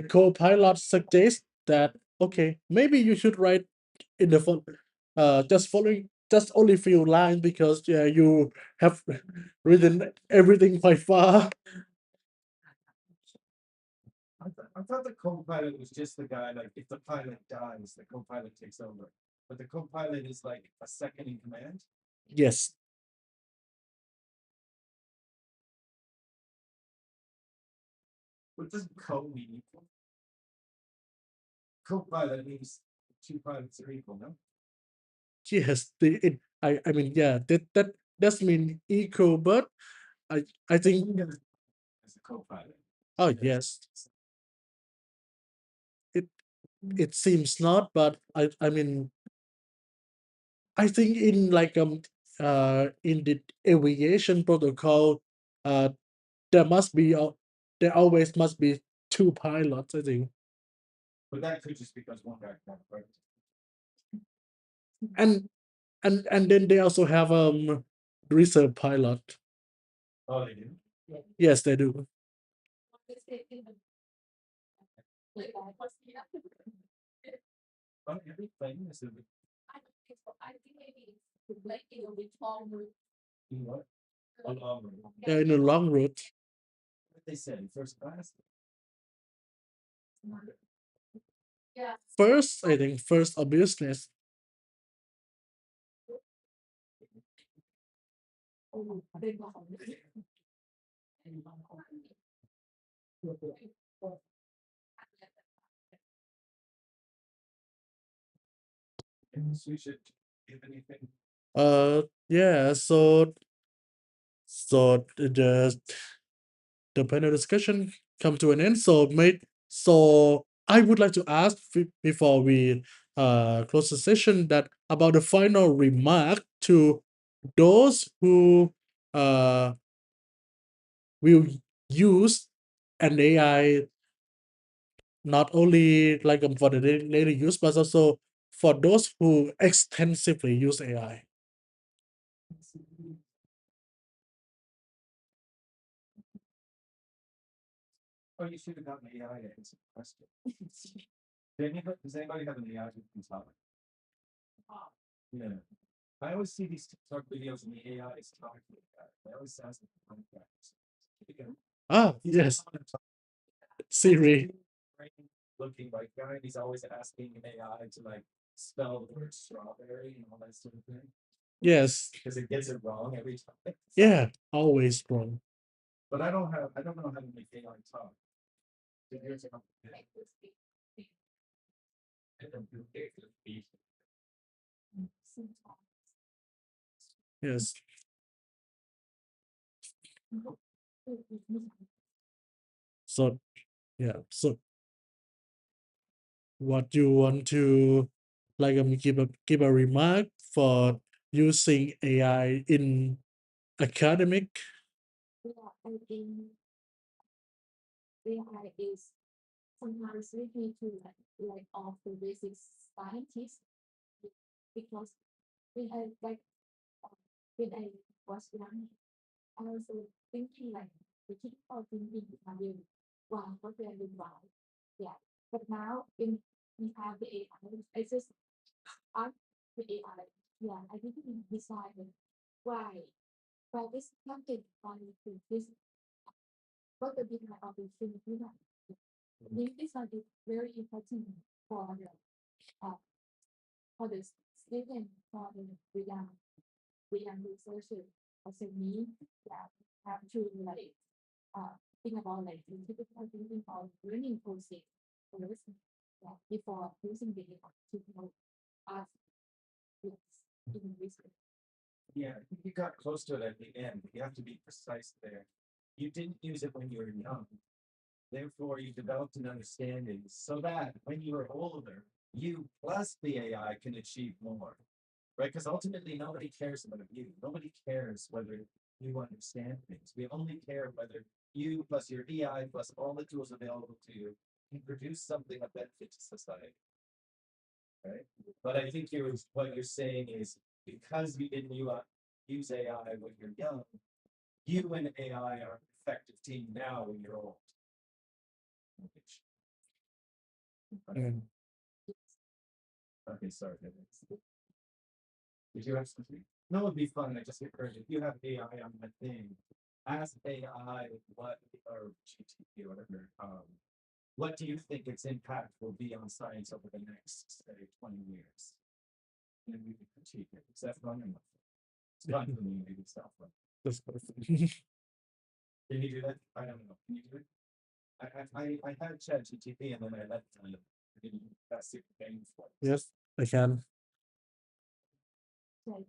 co-pilot suggests that okay, maybe you should write in the just following just only few lines because yeah, you have written everything quite far. I thought the co-pilot was just the guy, like, if the pilot dies, the co-pilot takes over. But the co-pilot is like a second in command. Yes, What does co mean? Co-pilot means two pilots are equal, no? yes. I mean yeah, that's mean equal, but I think As a co-pilot. oh yes, it it seems not, but I mean I think in the aviation protocol, uh there must be there always must be two pilots, I think. But that could just because one guy can't write. And and then they also have reserve pilot. Oh, they do? Yes, they do. Like, what's the Oh, everything is a, I don't think so. I think maybe it's like it will be long route. you know what? A long road. They're in a long route. What they said, first class? Yeah. First, I think first of business. And we should give anything. Yeah, so the panel discussion come to an end. So I would like to ask before we close the session that about the final remark to those who uh will use an AI not only like for the daily use, but also for those who extensively use AI. Oh, you should have gotten AI to answer the question. Does anybody have an AI who can talk? Yeah. I always see these TikTok videos and the AI is talking to the guy. They always sounds like a funny guy. Ah, yes, Siri. Looking like guy, he's always asking an AI to like spell the word strawberry and all that sort of thing. Yes, Because it gets it wrong every time. yeah, always wrong. But I don't know how to make AI talk. So here's how- Yes. So Yeah. So what you want to like give a remark for using AI in academic? Yeah, I think AI is sometimes we need to like off the basic scientists because when I like when I was young, I was thinking like the critical thinking are really wow, what they are doing wow. Yeah. But now when we have the AI, I just ask the AI, yeah, I didn't decide why. Why this content on this what the different of the thing you know. This is very important for the uh, for the student for the young researcher also me that have to like think about like the typical thinking of learning process first before using the to know us in research. Yeah, I think you got close to it at the end. You have to be precise there. You didn't use it when you were young. Therefore, you developed an understanding so that when you are older, you plus the AI can achieve more, right? Because ultimately, nobody cares about you. Nobody cares whether you understand things. We only care whether you plus your AI plus all the tools available to you can produce something of benefit to society, right? But I think what you're saying is because you didn't use AI when you're young, you and AI are an effective team now when you're old. And Okay, sorry. Did you have something? No, it'd be fun. I just occurred if you have AI on the thing, ask AI what or GPT or whatever. What do you think its impact will be on science over the next say 20 years? And we can critique it. Is that fun enough? It's fun for me to do stuff. that's perfect. Can you do that? I don't know. Can you do it? I had ChatGPT and then I let that's super painful. Yes, I can. So,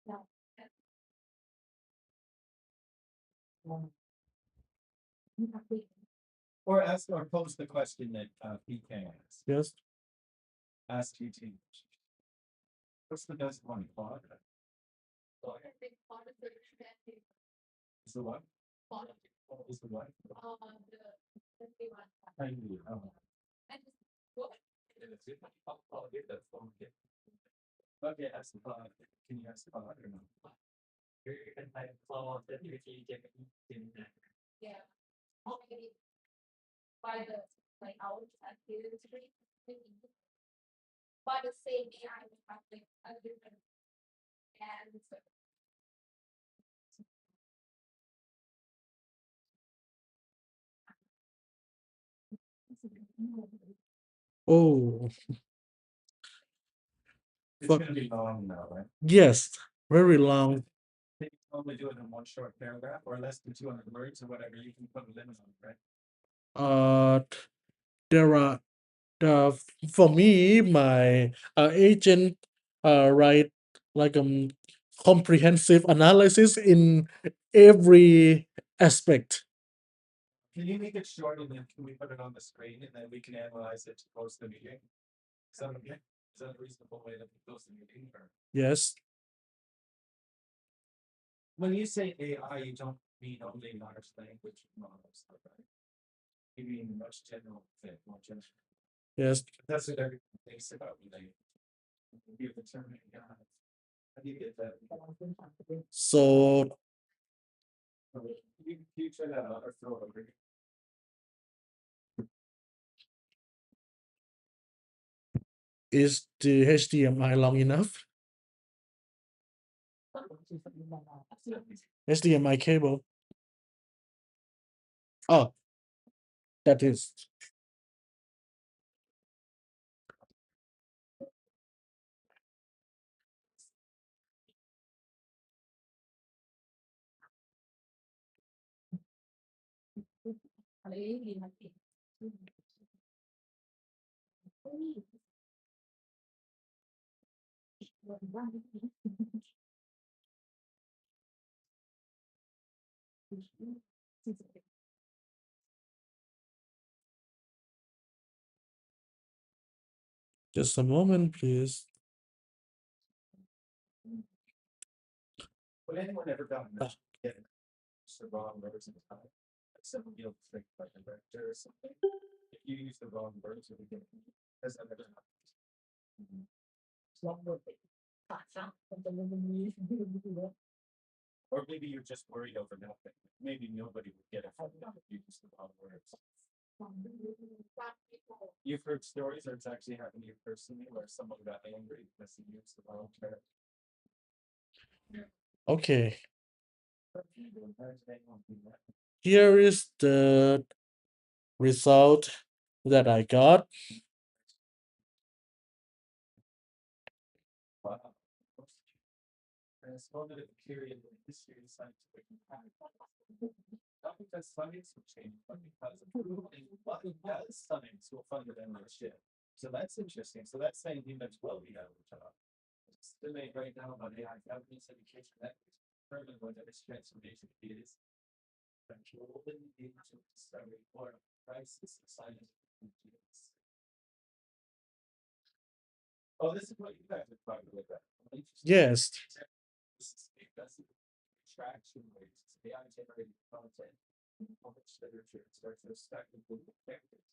yeah. You have to Or ask or pose the question that PK asked. Yes. Ask GT. What's the best one? Claude? I think part of the understanding, Is the what? part of Is the what? the thing one. Thank you. Oh. And just what Okay, ask the Claude. Can you ask the Claude or not? You can type Claude, GPT, Gemini. yeah. Maybe by the like our activity by the same AI we have like a different and Oh, It's but gonna be long now, right? yes, very long. They can only do it in one short paragraph or less than 200 words or whatever. You can put a limit on it, right? Uh, there are for me, my agent write like comprehensive analysis in every aspect. Can you make it short and then can we put it on the screen and then we can analyze it to post the meeting? Is that okay? Is that a reasonable way to post the meeting? Or Yes, when you say AI, you don't mean only large language models, right? You mean much general thing, more general. yes. That's what everyone thinks about when they give the term AI. How do you get that? So You try that out or throw it over here. is the HDMI long enough? HDMI cable. Oh, that is. Just a moment, please. Would anyone ever gotten Ah. get the wrong words in time? Like someone you'll think like a director or something. If you use the wrong words at the beginning, has that ever happened? Or maybe you're just worried over nothing. Maybe nobody would get it from you if you use the wrong words. You've heard stories, or it's actually happened to you personally, where someone got angry because you used the wrong term. Okay. Here is the result that I got. Wow. Transformative period in the history of scientific impact. Not because science will change, but because in what does science will fundamentally shift. So that's interesting. So that's saying humans will be out of job. It's debate right now about AI governance, education, ethics, determine whether this transformation is controlled in the age of discovery or a crisis of scientific ideas. Oh, this is what you guys are talking about. Yes. This is because of attraction rates, AI generated content, published literature starts to respectively affected.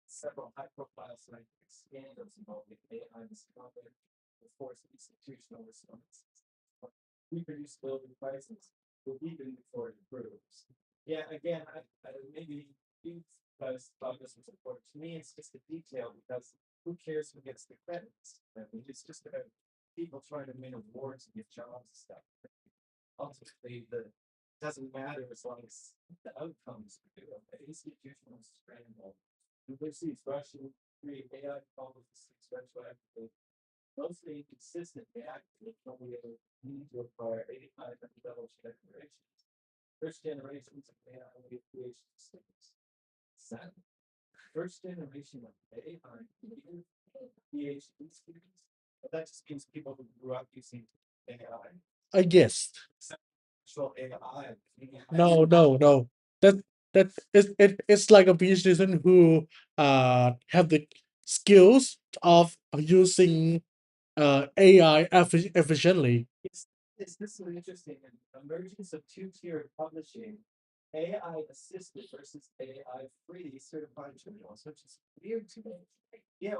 Several high-profile scientific scandals involving AI misconduct will force institutional responses. Reproducibility prices will deepen before it improves. Yeah, again, I maybe because this was important to me. It's just a detail because who cares who gets the credits? I mean, it's just about people trying to win awards and get jobs and stuff. Ultimately, the doesn't matter as long as the outcomes are good. The institutional scramble. Universities Russian create AI policies retroactively. Mostly inconsistent actively only need to acquire 8,500 declarations. First generations of AI only creation states. Seven. First generation of AI PhD students. But that just means people who grew up using AI. I guessed. Actual AI. No. That it's like a PhD student who have the skills of using AI efficiently. Is this so interesting? An emergence of two-tier publishing, AI assisted versus AI free certified journals, which is weird to me. Yeah,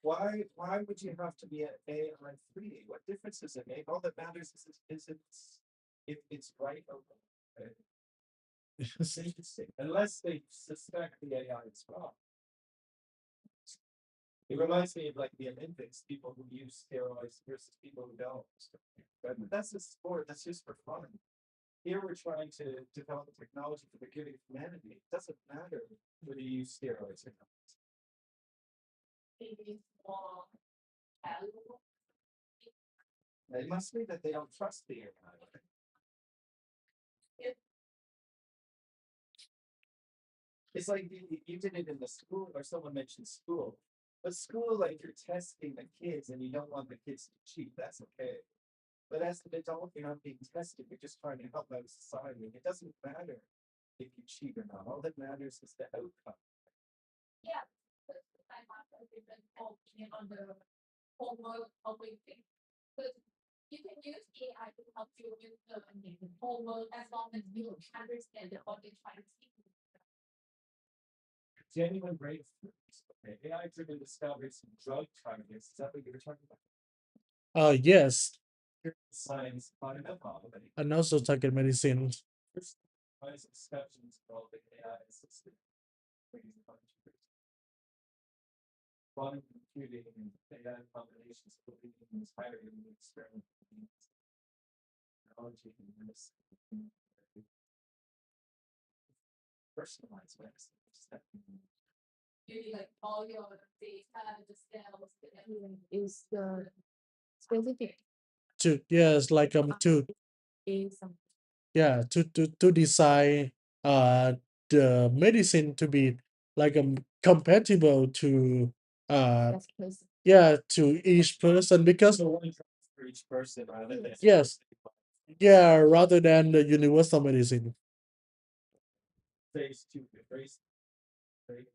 why would you have to be an AI free? What difference does it make? All that matters is it's right or wrong. Right? It's interesting. Unless they suspect the AI is wrong. It reminds me of like the Olympics, people who use steroids versus people who don't. But that's a sport, that's just for fun. Here we're trying to develop technology for the good of humanity. It doesn't matter whether you use steroids or not. Maybe it's more valuable. It must be that they don't trust the AI. It's like you did it in the school, or someone mentioned school. But school, like you're testing the kids and you don't want the kids to cheat, that's okay. But as an adult, you're not being tested, you're just trying to help out society. It doesn't matter if you cheat or not. All that matters is the outcome. Yeah, but I have a different opinion on the homework helping thing. But you can use AI to help you with the homework as long as you understand what they're trying to teach you. Genuine breakthroughs. Okay, AI-driven discoveries and drug targets. Is that what you were talking about? Yes. Science, climate modeling. And also target medicine. First, discussions involving AI assisted. Quantum computing and AI combinations of is higher in the experiment. Technology and medicine. Personalized medicine. Maybe like all your data, the cells, everything. Is the specific To yes, like to is some to design the medicine to be like compatible to that's person. to each person because For each person rather than yes, rather than the universal medicine. phase two, phase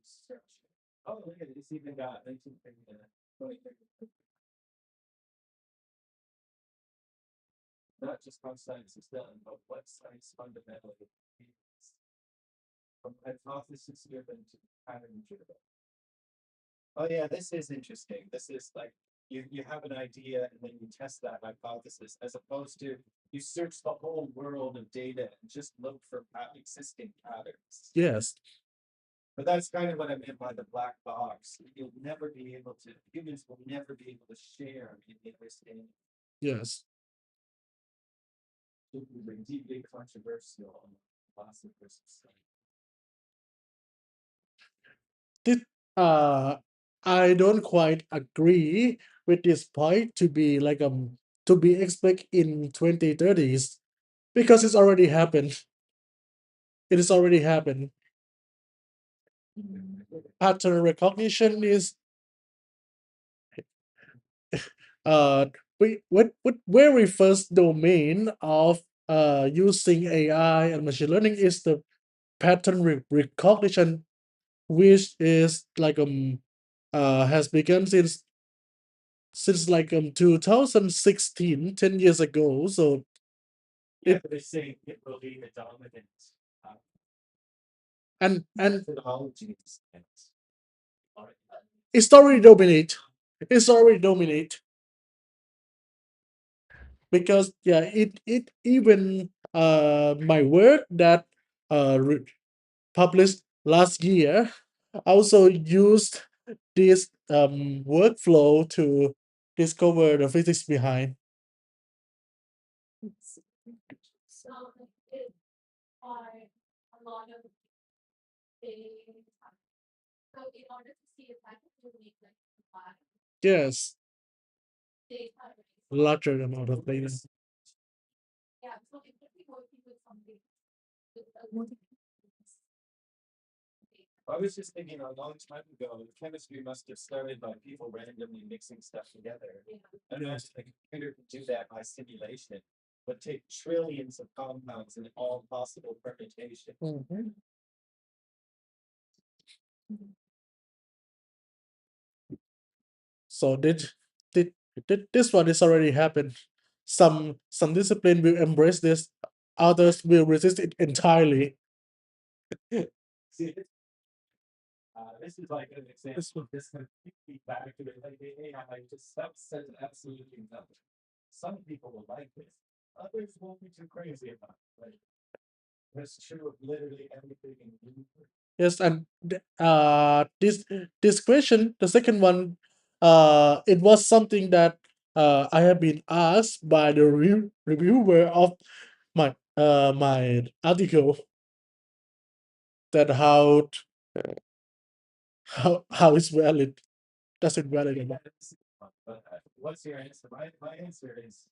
structure. Oh, look at it, it's even got 2030. Not just how science is done, but what science fundamentally is. From hypothesis driven to pattern driven. Oh yeah, this is interesting. This is like you have an idea and then you test that hypothesis, as opposed to you search the whole world of data and just look for existing patterns. Yes, But that's kind of what I meant by the black box. You'll never be able to, humans will never be able to share in the understanding. yes. It will be deeply controversial on philosophers. This, uh, I don't quite agree with this point to be like to be expect in 2030s because it's already happened. It has already happened. Pattern recognition is uh what very first domain of using AI and machine learning is the pattern recognition, which is like has begun since like 2016, 10 years ago. So Yeah, but they say it will be the dominant uh, and methodologies. it's already dominate. It's already dominate because yeah, it even my work that published last year also used this workflow to discover the physics behind. So it are a lot of things. So in order to see the pattern, you need like a lot of Yes, data. larger amount of data. Yeah, so if you're working with something with a multi I was just thinking a long time ago, chemistry must have started by people randomly mixing stuff together. And imagine the computer could do that by simulation, but take trillions of compounds in all possible permutations. Mhm. So did this one is already happened. Some discipline will embrace this, others will resist it entirely. See, this is like an example. This kind of feedback to it, like the AI just stuff says absolutely nothing. Some people will like this, others won't be too crazy about it. Like, that's true of literally everything in the universe. Yes, and this question, the second one, it was something that I have been asked by the reviewer of my article, that how is valid, does it valid or not? But what's your answer? My answer is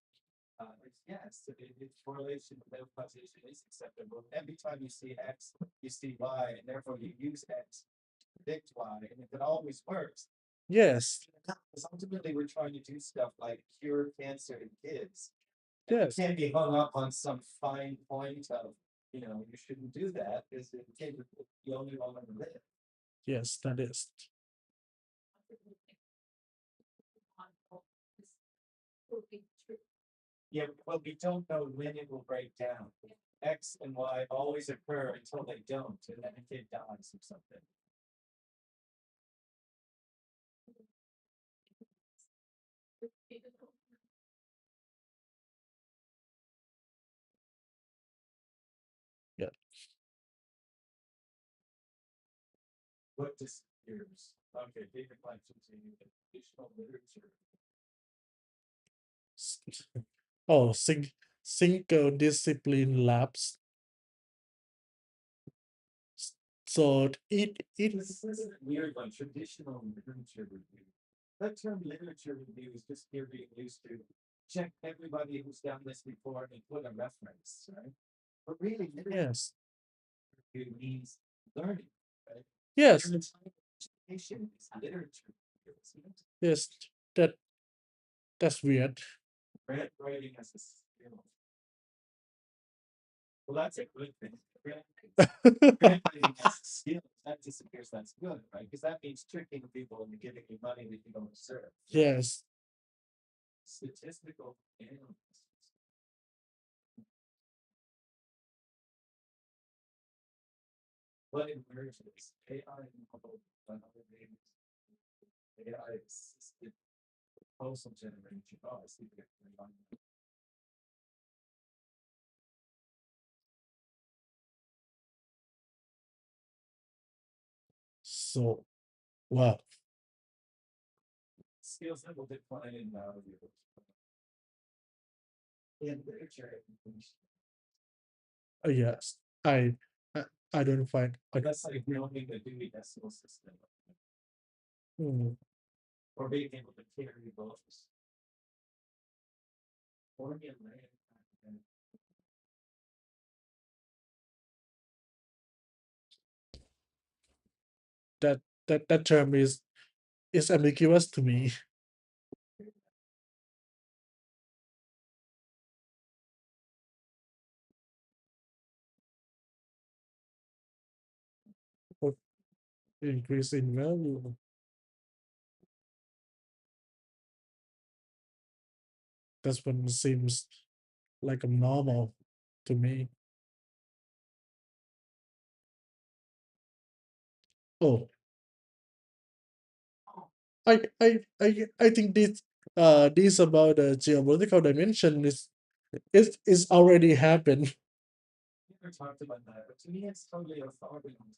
yes. Its correlation with causation is acceptable. Every time you see X, you see Y, and therefore you use X to predict Y, and if it always works, Yes, because ultimately we're trying to do stuff like cure cancer in kids. And yes, you can't be hung up on some fine point of, you shouldn't do that because the kid is the only one to live. yes, that is. Yeah, but we don't know when it will break down. X and Y always occur until they don't, and then the kid dies or something. Yeah. What disappears? Okay, David Blank continue additional literature. Oh, single discipline labs. So This is a weird one, traditional literature review. That term literature review is just here being used to check everybody who's done this before and put a reference, right? But really, literature yes, review means learning, right? yes, Education is literature review, isn't it? yes. That that's weird. Writing as a skill. Well, that's a good thing. Grant writing as a skill that disappears, that's good, right? Because that means tricking people into giving you money that you don't deserve. Yes. Statistical analysis. What emerges? AI model, another name is AI assisted proposal generation. Oh, I see. So wow. Skills that will decline in value. In literature, Yes. I I, I don't find like that's like knowing the Dewey Decimal System mm, or being able to carry those formula. that that term is ambiguous to me. Of increase in value. That's one seems like a normal to me. Oh, I think this about the geopolitical dimension is already happened. Never talked about that, but to me, it's totally orthogonal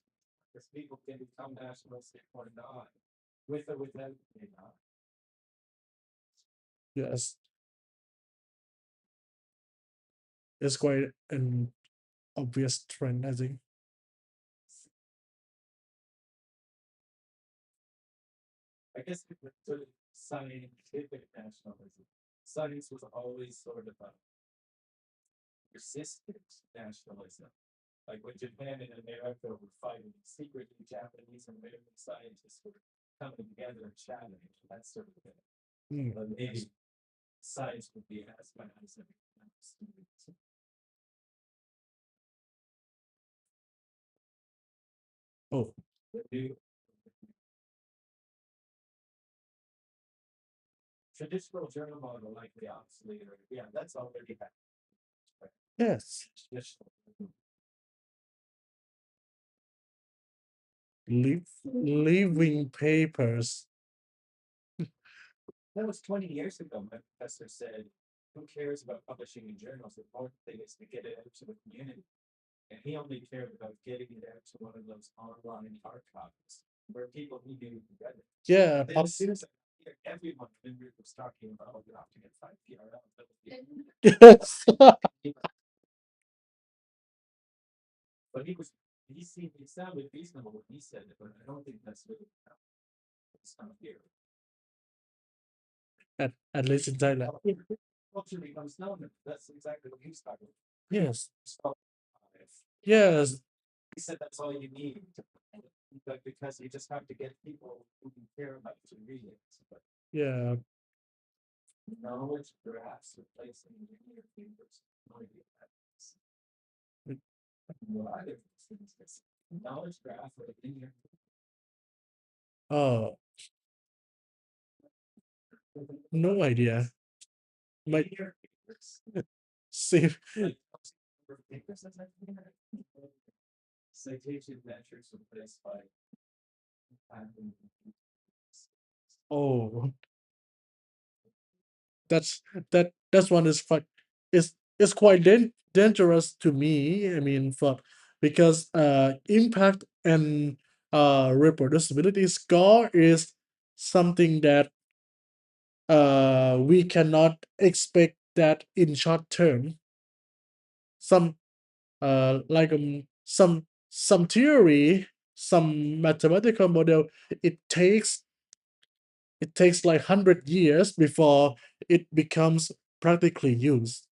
because people can become nationalistic or not, with or without AI. Yes, it's quite an obvious trend, I think. I guess it was sort of scientific nationalism. Science was always sort of a resistant nationalism. Like when Japan and America were fighting, secretly Japanese and American scientists were coming together and chatting, that sort of thing. Mm, But maybe science would be as bad as everything else. oh, The new traditional journal model, like the obsolete, or yeah, that's already happened. yes. Traditional. Living papers. That was 20 years ago. My professor said, who cares about publishing in journals? The important thing is to get it out to the community. And he only cared about getting it out to one of those online archives where people knew you read it. Yeah, Then as soon as I got here, everyone was talking about, oh, you have to get 5 PRL. yes. But he sounded reasonable when he said it, but I don't think that's really how it's not here. At least in Thailand. Culture becomes known. That's exactly what he's talking about. Yes. So, Yes. he said that's all you need. But because you just have to get people who can care about to read it. But Yeah. knowledge graphs replacing linear figures. No idea what that is. What are these things? Knowledge graph or linear. Oh, no idea. My Linear figures. see. Like, figures, that's like citation metrics replaced by Oh, that's that's one is quite is quite dangerous to me. I mean, for because impact and reproducibility score is something that we cannot expect that in short term. Some some theory, some mathematical model, it takes it takes like 100 years before it becomes practically used.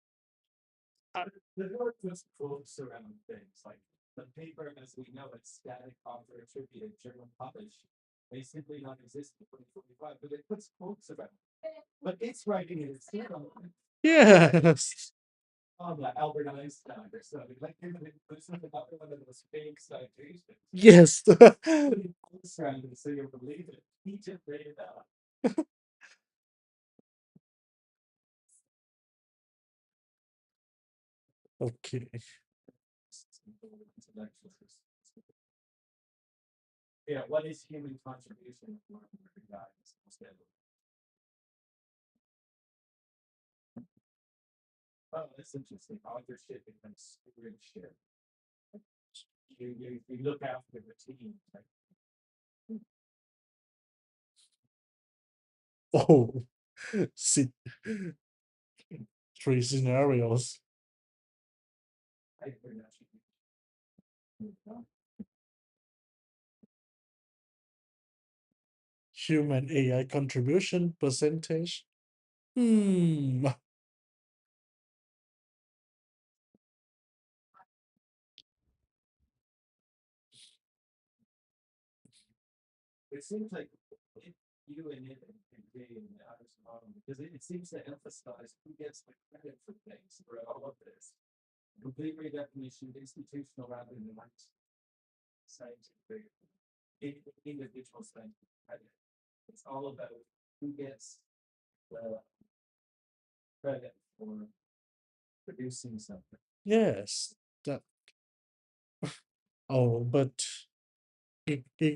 The work was quotes around things like the paper as we know it, static author attributed journal published, may simply not exist in 2045, but it puts quotes around. But it's writing in its journal. Yes. Yes. Okay. Oh, see, three scenarios. Human AI contribution percentage. Hmm. Yes. That. Oh, but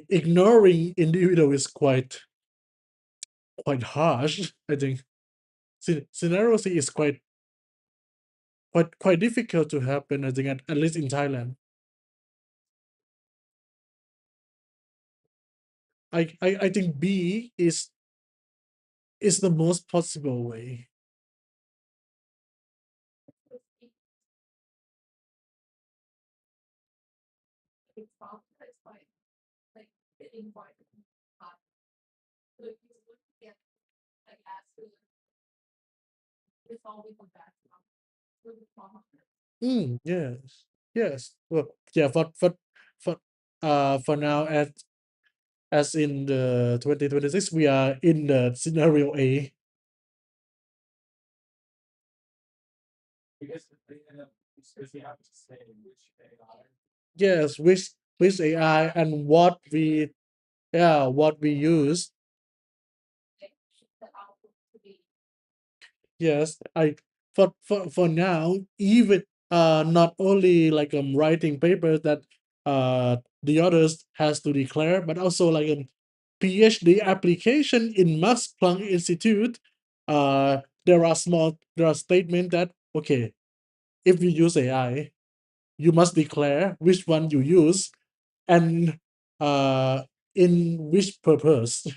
ignoring individual is quite harsh. I think scenario C is quite difficult to happen. I think at least in Thailand. I think B is the most possible way. It's not it's like the environment part. So if you look at like as it's always the background. So the problem. Yes. Yes. Well, yeah. For now, as in the 2026, we are in the scenario A. Yes, which AI and what we use. The output to be Yes, I for now, even not only like writing papers that the others has to declare, but also like PhD application in Max Planck Institute. There are statements that okay, if you use AI, you must declare which one you use and uh in which purpose.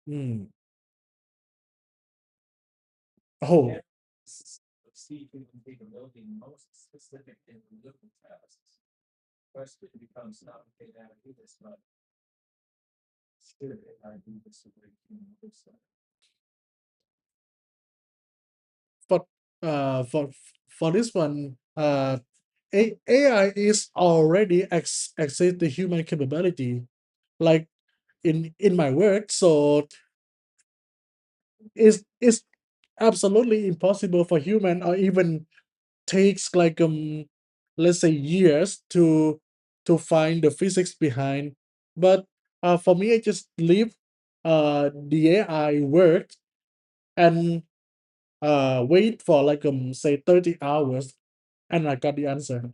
Hmm. Oh, but for this one, AI is already exceed the human capability, like in my work. So it's absolutely impossible for human or even takes like let's say years to find the physics behind. But for me, I just leave the AI work and wait for like say 30 hours and I got the answer.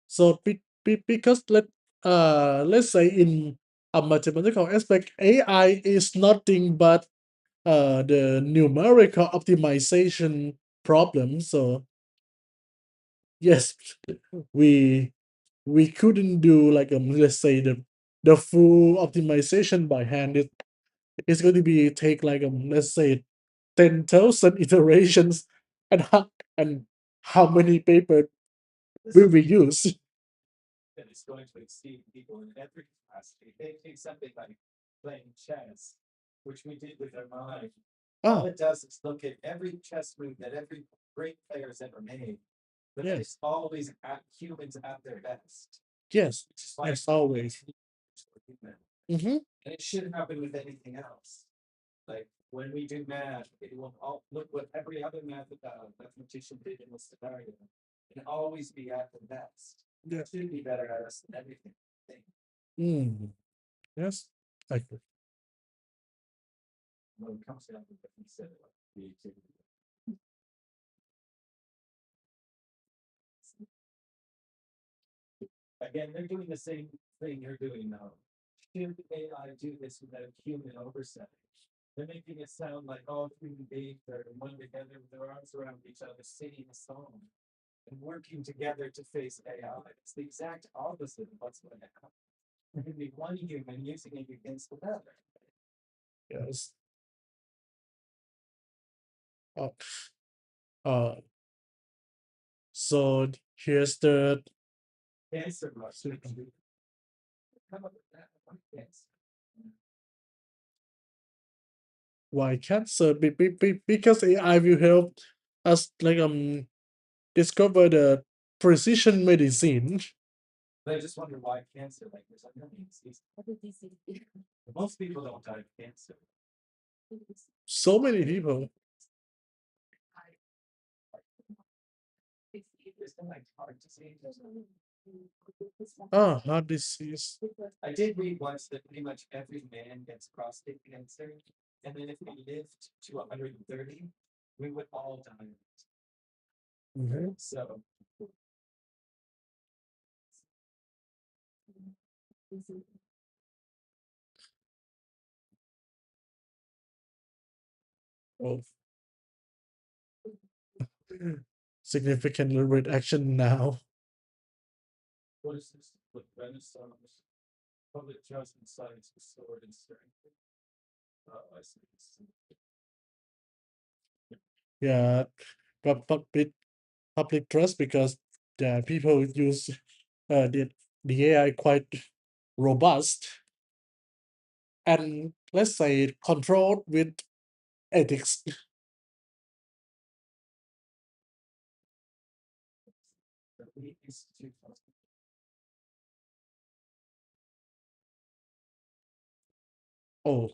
So because let's say in a mathematical aspect, AI is nothing but the numerical optimization problem. So yes, we we couldn't do like let's say the full optimization by hand. It's going to be take like let's say 10,000 iterations, and how many paper will we use? That is going to exceed people in every capacity. They take something like playing chess, which we did with our mind. All Ah, it does is look at every chess move that every great player has ever made. But yes, it's always at humans at their best. yes, Which is why as always. human. Mm-hmm. And it shouldn't happen with anything else. Like when we do math, it will all look what every other mathematician did in this scenario and always be at the best. Yeah. It should be better at us than everything. Mm. Yes, I agree. When it comes down to what he said about creativity. Again, they're doing the same thing you're doing now. Should AI do this without human oversight? They're making it sound like all human beings are one together with their arms around each other, singing a song and working together to face AI. It's the exact opposite of what's going to happen. There can be one human using it against the other. Yes. Uh, uh, so here's the Cancer must be. Come up with that. Cancer. why cancer because AI will help us discover the precision medicine. But I just wonder why cancer, like there's a million diseases. What is this? Most people don't die of cancer. So many people. There's no like heart disease. Ah, heart disease. I did read once that pretty much every man gets prostate cancer, and then if we lived to 130, we would all die. Mhm. So Oh, significant reduction now. what is this? With Renaissance, public trust and science restored and strengthened. I see. Yeah, but public trust because the people use the AI quite robust and let's say controlled with ethics. The Institute of Oh,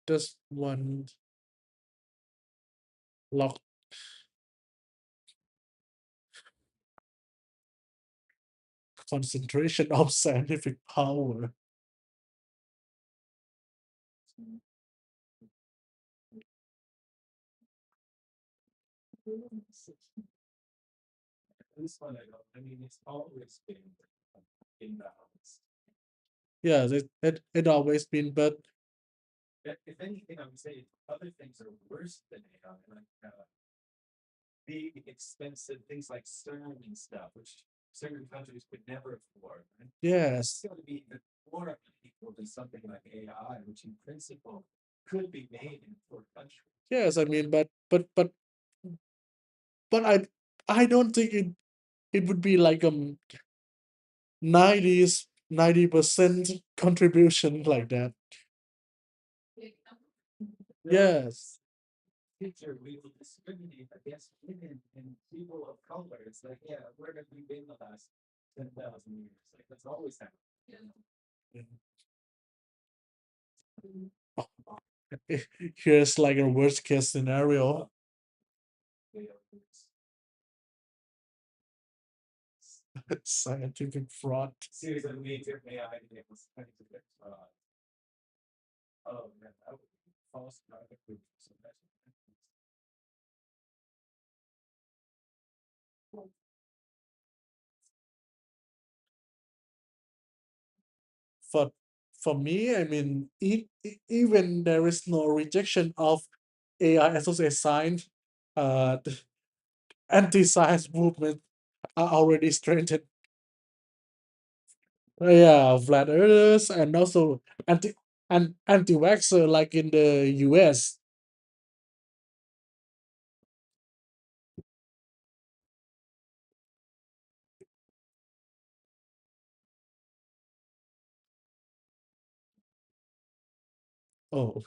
just one lock concentration of scientific power. this one I don't. I mean, it's always been in the house. Yeah, it always been, but If anything, I would say other things are worse than AI, like big, expensive things like CERN and stuff, which certain countries could never afford. Right? It's yes, going to be even more unequal than something like AI, which in principle could be made in a poor country. yes. I mean, but I don't think it would be like 90% contribution like that. Yes, Future, we will discriminate against women and people of color. It's like, yeah, where have we been the last 10,000 years? Like, that's always happened. here's like a worst case scenario. Scientific fraud. Series of major AI enables scientific fraud. Oh man, that would be false private proof. So that's For for me, I mean, even there is no rejection of AI associated science, the anti-science movement are already strengthened. Yeah, flat earthers and also anti-vaxxer like in the US. Oh,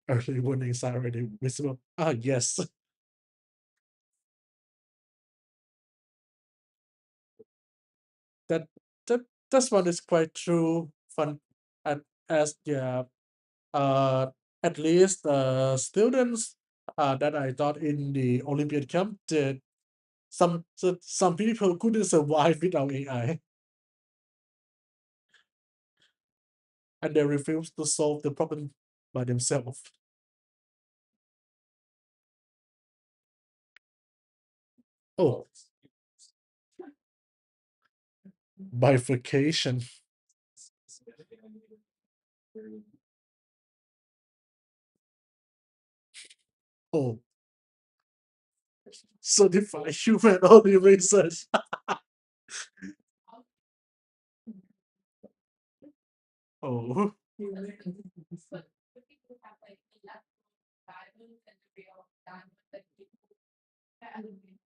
early warning sign already visible. Ah, yes. That that this one is quite true. Fun, and as yeah, uh, at least students that I taught in the Olympiad camp did some people couldn't survive without AI, and they refused to solve the problem by themselves. Oh, bifurcation. Oh, certified human only research. Oh, But the people have like electron diamond and the real diamond that people element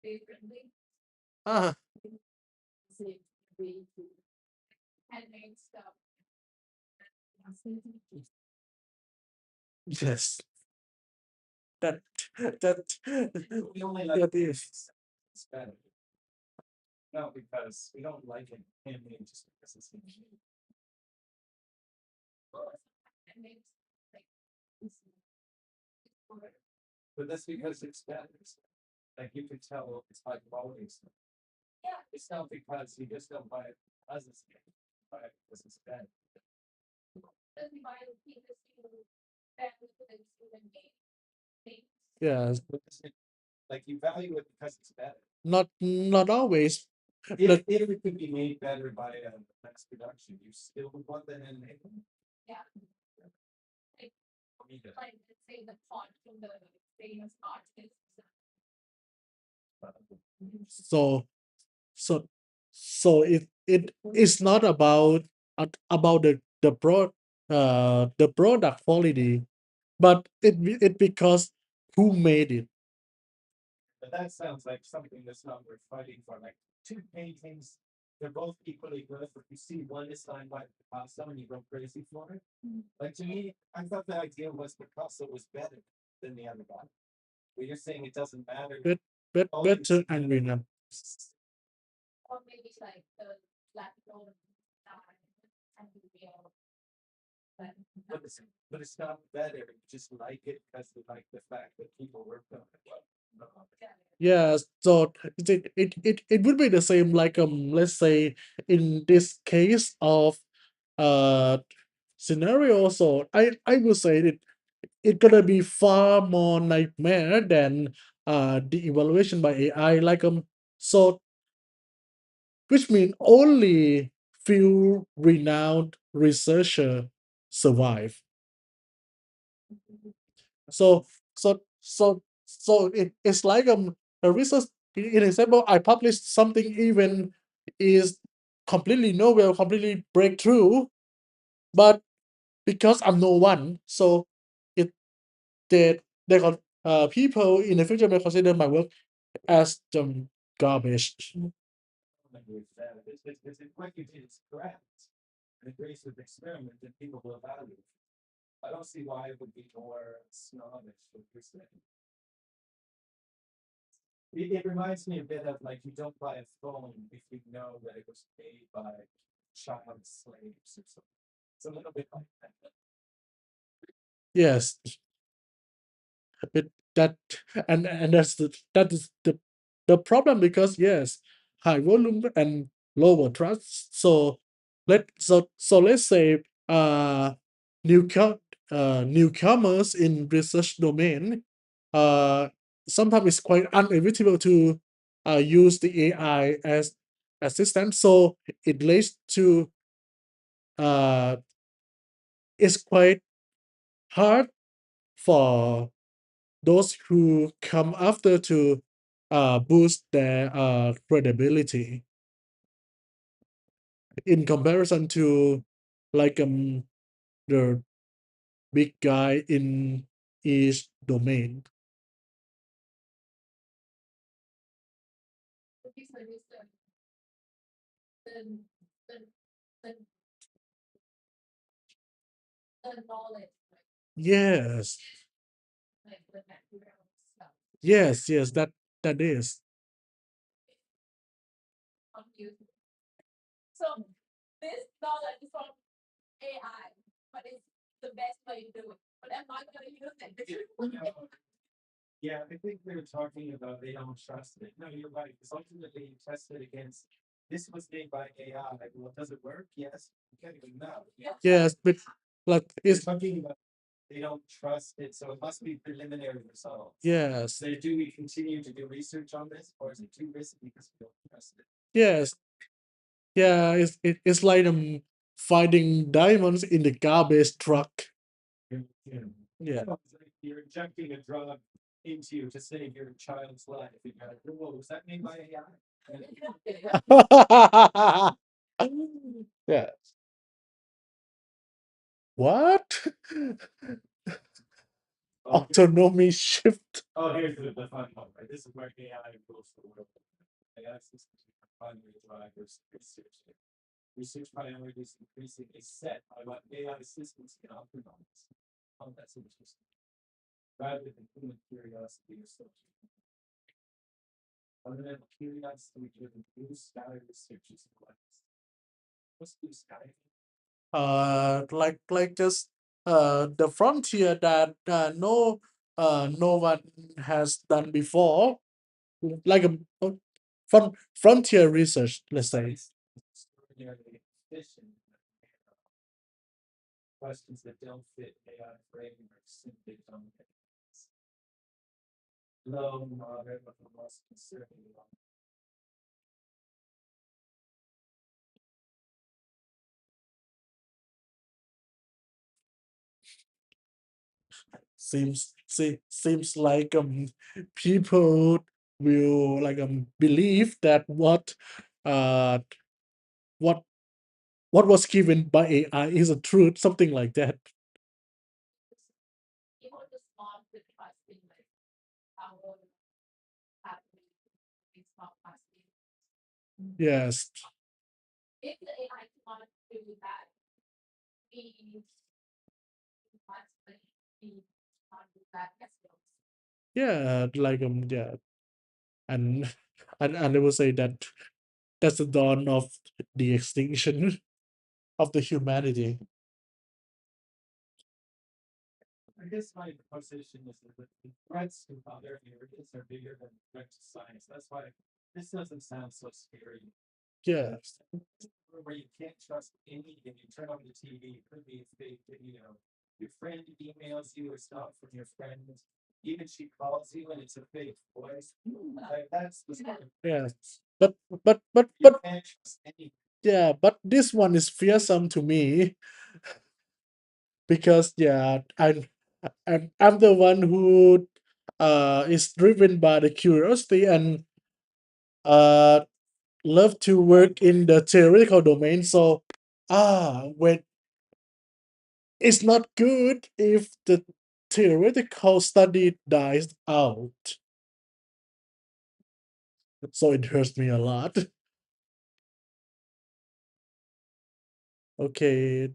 differently. ah, Same way to handmade stuff. yes. That that We only like that is. it's better. No, because we don't like it handmade just because it's handmade. Handmade like But that's because it's better. Like you can tell it's high quality stuff. yeah, It's not because you just don't buy it as it's made. You buy it because it's better. doesn't buy the pieces to back with the human made things. Yes, Like you value it because it's better. not always. If it could be made better by mass production, you still would want the handmade one? Yeah. Like, For me, that- like let's say the font from the famous artist. So so so it is not about about the product quality, but it because who made it. But that sounds like something that's not worth fighting for, like two paintings, they're both equally good, but you see one is signed by Picasso and you go crazy for it. Like to me, I thought the idea was Picasso was better than the other guy. But you're saying it doesn't matter. All you Better see and is- winner. Or maybe like the black gold and the real. But But it's not better, you just like it because you like the fact that people worked on it. Yeah, so it would be the same like let's say in this case of uh scenario. So I would say it gonna be far more nightmare than the evaluation by AI. Like so which means only few renowned researcher survive. So it's like a research in example I published something even is completely novel, completely breakthrough, but because I'm no one, so it they people in the future may consider my work as garbage. With that, it's what you did is correct. And agrees with the experiment that people will value. I don't see why it would be more snobbish with your saying. It reminds me a bit of like you don't buy a phone if you know that it was made by child slaves or something. It's a little bit like that. Yes, it that and that is the problem because yes, high volume and lower trust. So let's say newcomer newcomers in research domain uh sometimes it's quite inevitable to use the AI as assistant. So it leads to uh it's quite hard for those who come after to boost their credibility in comparison to like the big guy in each domain. Because like this, the the the the knowledge, Yes, like the material stuff yes, that is. on YouTube. So this knowledge is from AI, but it's the best way to do it. But I'm not gonna use it. Yeah, I think they're talking about they don't trust it. No, you're right, because ultimately you test it against, this was made by AI, well, does it work? Yes, you can't even know. Yes, but like They're it's talking about they don't trust it, so it must be preliminary results. yes, So do we continue to do research on this, or is it too risky because we don't trust it? yes, yeah. It's like finding diamonds in the garbage truck. Yeah. It's like you're injecting a drug into you to save your child's life. And you're like, whoa, was that made by AI? Yeah. What? Oh, Autonomy shift. here's the fun part, right? This is where AI rules the world. AI systems are primary drivers of research. Research priorities increasingly set by what AI systems can optimize. Oh, that's interesting. Rather than human curiosity or social. Fundamental curiosity driven blue sky research is quest. What's blue sky? Like just the frontier that no one has done before, like frontier research, let's say. Extraordinarily efficient questions that don't fit AI frameworks simply don't make sense. Low, moderate, but the most concerning one. Seems like people will like believe that uh what what was given by AI is a truth, something like that. People just want the trust in like our happening. It's not trusting. Yes, If the AI cannot do that, we must like we can't do that as well. yeah, like yeah, and and I will say that that's the dawn of the extinction of the humanity. I guess my position is that the threats to other areas are bigger than the threat to science. That's why this doesn't sound so scary. Yes, Where you can't trust anything, you turn on the TV, it could be a fake video. Your friend emails you, it's not from your friend. Even she calls you and it's a fake voice. Like that's the sort of yes, but but but you but can't trust anything. yeah, but this one is fearsome to me because yeah, I'm the one who is driven by the curiosity and uh love to work in the theoretical domain. So when it's not good if the theoretical study dies out. So it hurts me a lot. Okay.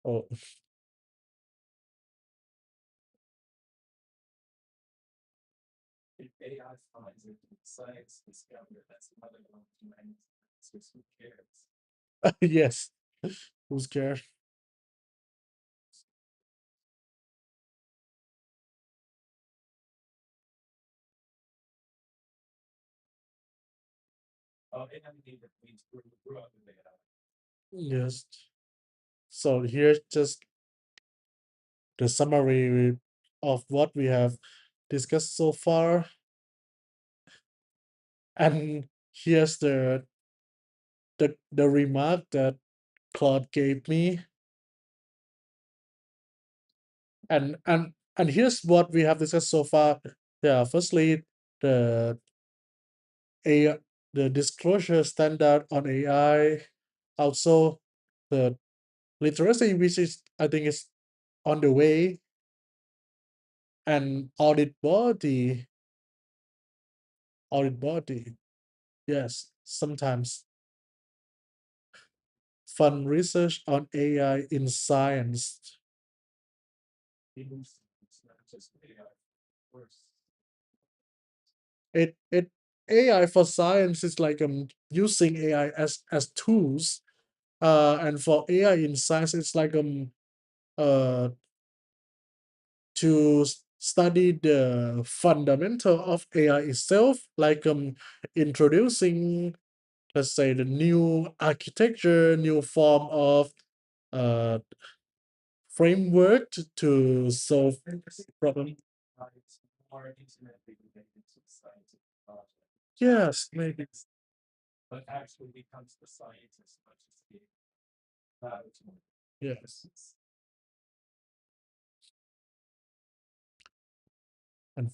Oh, If AI finds it, science discover that's another one of humanity. So who cares? yes. Who's cares? Anything that means grew up in AI. Yes. So here's just the summary of what we have discussed so far. And here's the remark that Claude gave me, and here's what we have discussed so far. Yeah, firstly, the a the disclosure standard on AI, also the literacy, which is I think is on the way, and audit body. Yes, sometimes fund research on AI in science. It AI for science is like using AI as tools. And for AI in science, it's like uh to study the fundamental of AI itself, like introducing, let's say, the new architecture, new form of uh framework to solve problem. Yes, maybe. Yes. And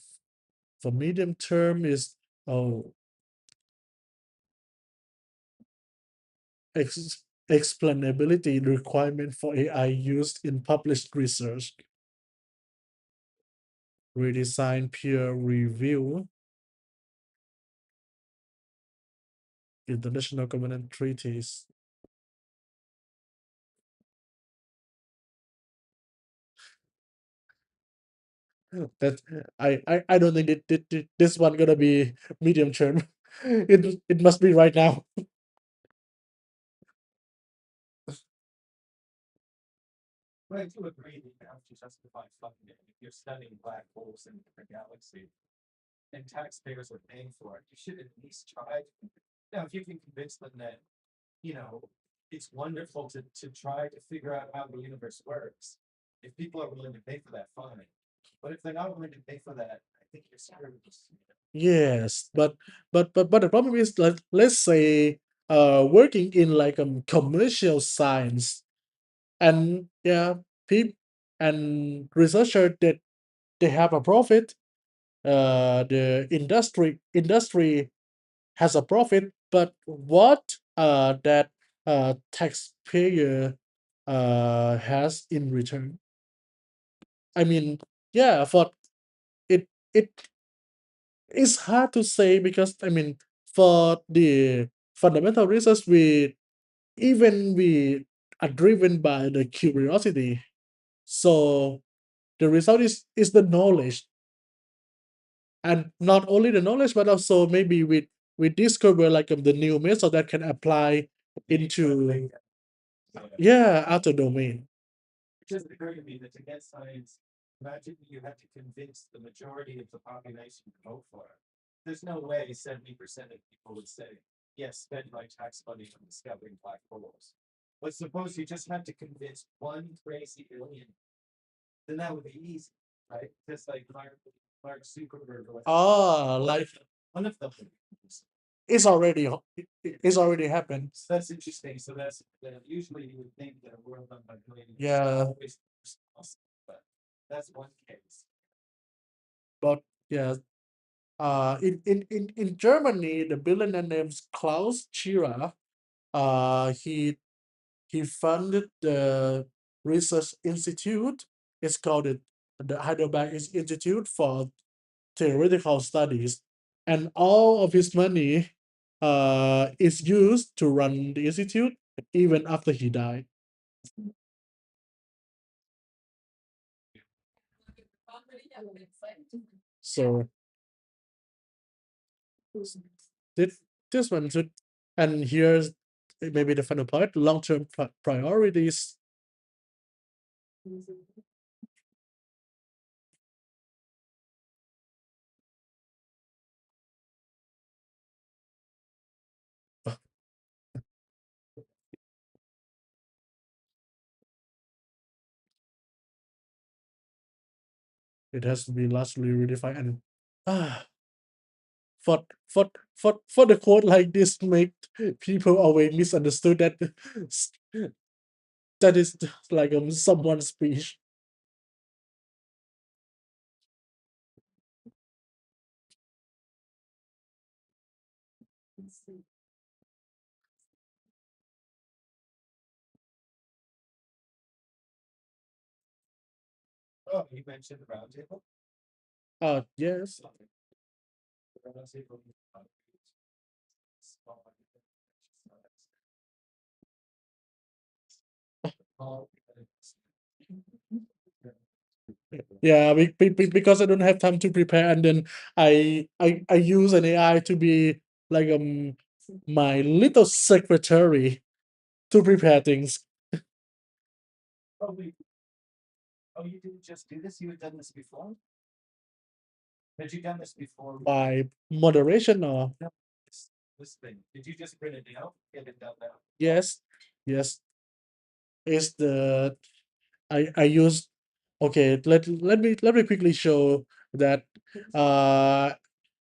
for medium term is, oh, explainability requirement for AI used in published research, redesign peer review, international covenant treaties. That I don't think this one gonna be medium term. It must be right now. But I do agree that you have to justify funding it. If you're studying black holes in the galaxy and taxpayers are paying for it, you should at least try. Now, if you can convince them that, you know, it's wonderful to try to figure out how the universe works. If people are willing to pay for that, fine. But if they're not willing to pay for that, I think you're screwed. Yes, but the problem is, let's say working in like commercial science, and yeah, people and researcher that they have a profit. The industry has a profit, but what that taxpayer has in return? I mean, yeah, for it is hard to say, because I mean, for the fundamental research, we are driven by the curiosity. So the result is the knowledge, and not only the knowledge, but also maybe we discover like the new method that can apply into, yeah, other domain. It just occurred to me that to get science, imagine you had to convince the majority of the population to vote for it. There's no way 70% of people would say, yes, spend my tax money on discovering black holes. But suppose you just had to convince one crazy alien, then that would be easy, right? Just like Mark Zuckerberg or Like one of them. it's already it's already happened. So that's interesting. So that's usually you would think that a world done by billionaires is Yeah, always possible, but that's one case. but yeah, in Germany, the billionaire names Klaus Schirra, he funded the research institute. It's called the Heidelberg Institute for Theoretical Studies, and all of his money is used to run the institute even after he died. So this this one should, and here's maybe the final part: long-term priorities. It has to be largely redefined, and ah, for for the quote like this make people always misunderstood that that is like someone's speech. Oh, you mentioned the roundtable? Yes. The roundtable, oh, Yeah, because I don't have time to prepare, and then I use an AI to be like my little secretary to prepare things oh, oh, you didn't just do this, you had done this before? Had you done this before? by moderation or No, this thing, did you just print it out, get it done now? yes, yes. Is the I use okay, let me quickly show that uh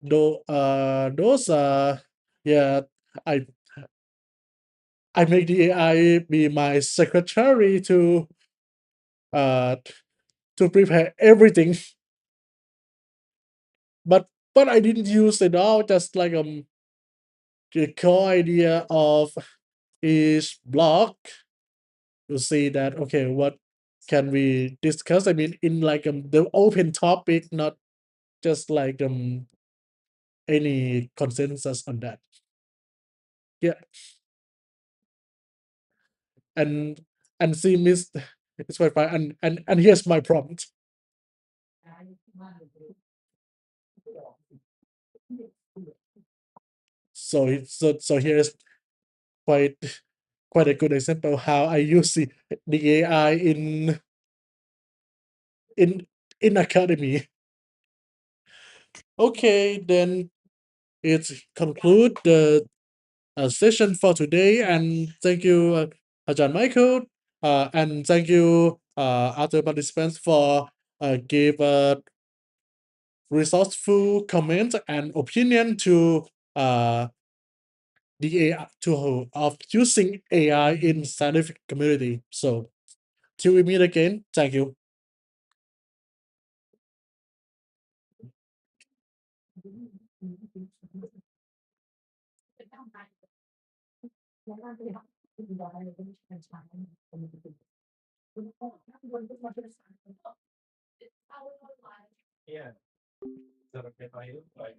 those yeah, I I make the AI be my secretary uh to prepare everything, but I didn't use it all, just like the core idea of each block to see that okay, what can we discuss? I mean, in like the open topic, not just like any consensus on that. Yeah, and see miss it's quite fine. And here's my prompt. So here's quite quite a good example how I use the AI in academy. Okay, then it's conclude the session for today, and thank you, Ajahn Michael, and thank you, other participants for give resourceful comment and opinion to uh, the AI to of using AI in scientific community. So till we meet again, thank you. Yeah. Is that okay by you? Like,